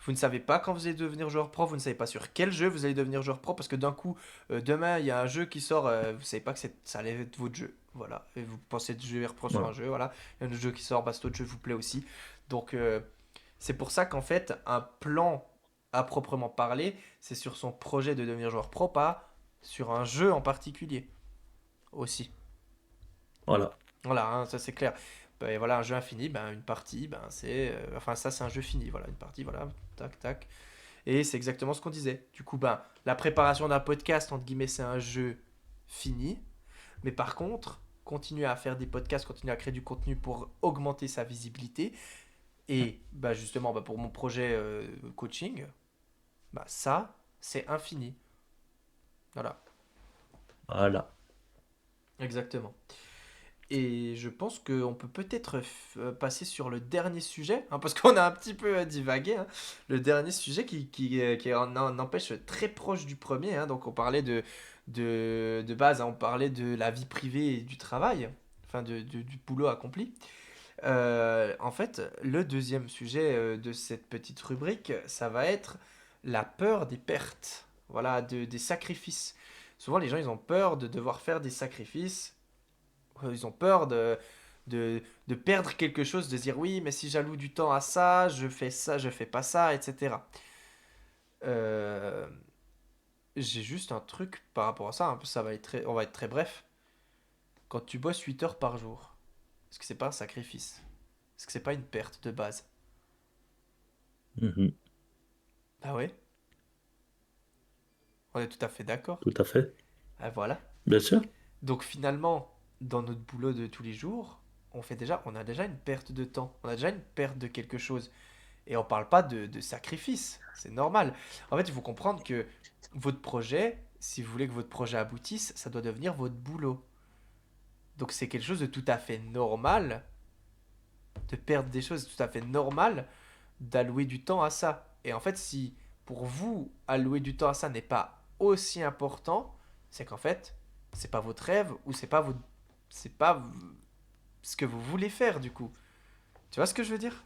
vous ne savez pas quand vous allez devenir joueur pro. Vous ne savez pas sur quel jeu vous allez devenir joueur pro. Parce que d'un coup, demain, il y a un jeu qui sort. Vous ne savez pas que ça allait être votre jeu. Voilà. Et vous pensez être joueur pro sur un Voilà. jeu. Voilà. Il y a un autre jeu qui sort. Bah, cet autre jeu vous plaît aussi. Donc, c'est pour ça qu'en fait, un plan à proprement parler, c'est sur son projet de devenir joueur pro, pas sur un jeu en particulier aussi. Voilà. Voilà, hein, ça c'est clair. Ben, voilà, un jeu infini, ben, une partie, ben, enfin, ça c'est un jeu fini. Voilà, une partie, voilà, tac, tac. Et c'est exactement ce qu'on disait. Du coup, ben, la préparation d'un podcast, entre guillemets, c'est un jeu fini. Mais par contre, continuer à faire des podcasts, continuer à créer du contenu pour augmenter sa visibilité. Et ben, justement, ben, pour mon projet coaching, ben, ça, c'est infini. Voilà, Voilà. exactement. Et je pense qu'on peut peut-être passer sur le dernier sujet, hein, parce qu'on a un petit peu divagué, hein. Le dernier sujet n'empêche très proche du premier, hein. Donc on parlait de base, hein, on parlait de la vie privée et du travail, enfin du boulot accompli. En fait, le deuxième sujet de cette petite rubrique, ça va être la peur des pertes, voilà, des sacrifices. Souvent, les gens, ils ont peur de devoir faire des sacrifices. Ils ont peur de perdre quelque chose, de se dire oui, mais si j'alloue du temps à ça, je fais pas ça, etc. Euh, j'ai juste un truc par rapport à ça, un peu, on va être très bref. Quand tu bosses 8 heures par jour, est-ce que c'est pas un sacrifice? Est-ce que c'est pas une perte de base? Mhm. Ah ouais, on est tout à fait d'accord. Tout à fait. Ah voilà. Bien sûr. Donc finalement, dans notre boulot de tous les jours, on a déjà une perte de temps, on a déjà une perte de quelque chose. Et on parle pas de sacrifice, c'est normal. En fait, il faut comprendre que votre projet, si vous voulez que votre projet aboutisse, ça doit devenir votre boulot. Donc c'est quelque chose de tout à fait normal de perdre des choses, c'est tout à fait normal d'allouer du temps à ça. Et en fait, si pour vous, allouer du temps à ça n'est pas aussi important, c'est qu'en fait, c'est pas votre rêve ou c'est pas ce que vous voulez faire du coup. Tu vois ce que je veux dire?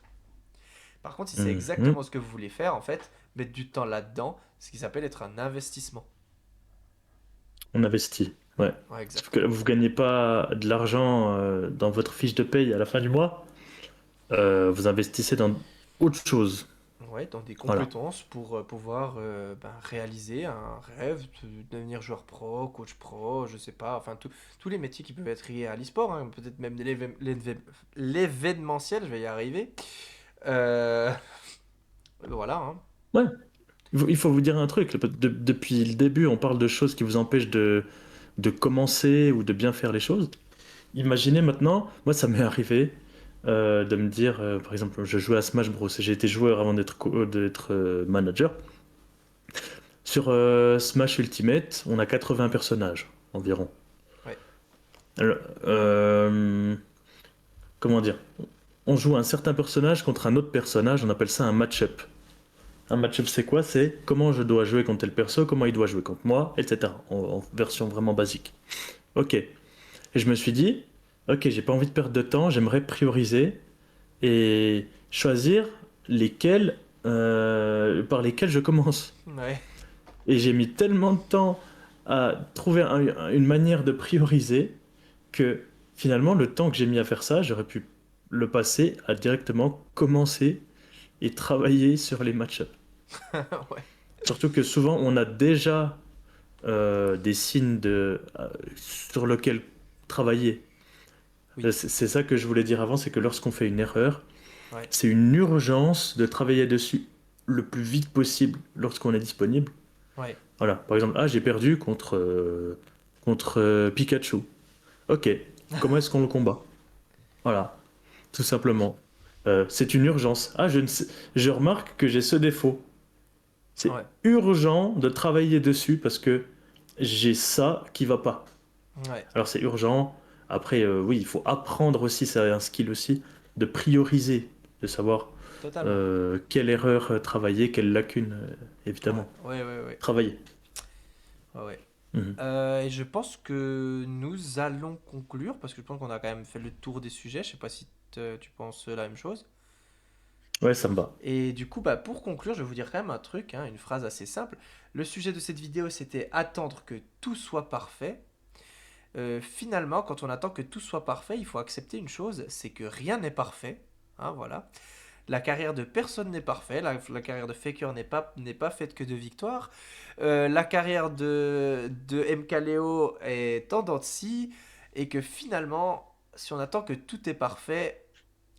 Par contre, si c'est Mhm. exactement ce que vous voulez faire, en fait, mettre du temps là-dedans, ce qui s'appelle être un investissement. On investit. Ouais. Ouais, Sauf que exactement. vous gagnez pas de l'argent dans votre fiche de paye à la fin du mois. Vous investissez dans autre chose. Ouais, dans des Voilà. compétences pour pouvoir réaliser un rêve, de devenir joueur pro, coach pro, je sais pas, enfin tous les métiers qui peuvent être liés à l'e-sport, hein, peut-être même de l'événementiel, je vais y arriver. Euh, voilà, hein. Ouais. Il faut vous dire un truc. Depuis le début, on parle de choses qui vous empêchent de commencer ou de bien faire les choses. Imaginez maintenant, moi ça m'est arrivé de me dire, par exemple, je jouais à Smash Bros. J'ai été joueur avant d'être manager. Sur Smash Ultimate, on a 80 personnages environ. Ouais, Alors, comment dire? On joue un certain personnage contre un autre personnage, on appelle ça un match-up. Un match-up, c'est quoi? C'est comment je dois jouer contre tel perso, comment il doit jouer contre moi, etc. En version vraiment basique. Ok. Et je me suis dit, ok, j'ai pas envie de perdre de temps, j'aimerais prioriser et choisir par lesquels je commence. ouais, Et j'ai mis tellement de temps à trouver une manière de prioriser que finalement, le temps que j'ai mis à faire ça, j'aurais pu le passer à directement commencer et travailler sur les match-ups. ouais, Surtout que souvent, on a déjà des signes sur lesquels travailler. oui, C'est ça que je voulais dire avant, c'est que lorsqu'on fait une erreur, ouais, c'est une urgence de travailler dessus le plus vite possible lorsqu'on est disponible. ouais. Voilà, par exemple, j'ai perdu contre Pikachu. Ok, comment est-ce qu'on le combat? Voilà, tout simplement. C'est une urgence. Je remarque que j'ai ce défaut. C'est Ouais, urgent de travailler dessus parce que j'ai ça qui va pas. ouais, Alors c'est urgent. Après, oui, il faut apprendre aussi, c'est un skill aussi, de prioriser, de savoir totalement. quelle erreur travailler, quelle lacune, Ouais, évidemment, ouais, ouais, ouais, travailler. ouais, ouais. Mhm. Et je pense que nous allons conclure parce que je pense qu'on a quand même fait le tour des sujets. Je sais pas si tu penses la même chose. Ouais, ça me va. Et du coup, bah, pour conclure, je vais vous dire quand même un truc, hein, une phrase assez simple. Le sujet de cette vidéo, c'était attendre que tout soit parfait. Finalement, quand on attend que tout soit parfait, il faut accepter une chose, c'est que rien n'est parfait. Hein, voilà. La carrière de personne n'est parfaite. La carrière de Faker n'est pas faite que de victoires. La carrière de MKLeo est en dents de scie. Et que finalement, si on attend que tout est parfait,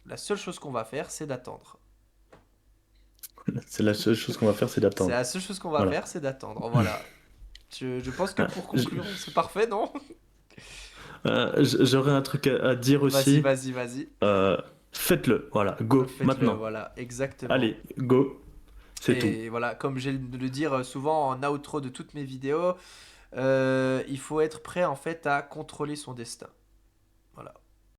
la seule chose qu'on va faire, c'est d'attendre. C'est la seule chose qu'on va faire, c'est C'est d'attendre. la seule chose qu'on va Voilà. faire, c'est d'attendre. Voilà. Je pense que Ah, pour conclure, c'est parfait, non? j'aurais un truc à dire Vas-y, aussi. vas-y, vas-y. Euh, Faites-le. Voilà, go, Faites-le, maintenant. voilà, exactement. Allez, go, c'est tout. Et voilà, comme j'ai de le dire souvent en outro de toutes mes vidéos, il faut être prêt en fait à contrôler son destin. Voilà.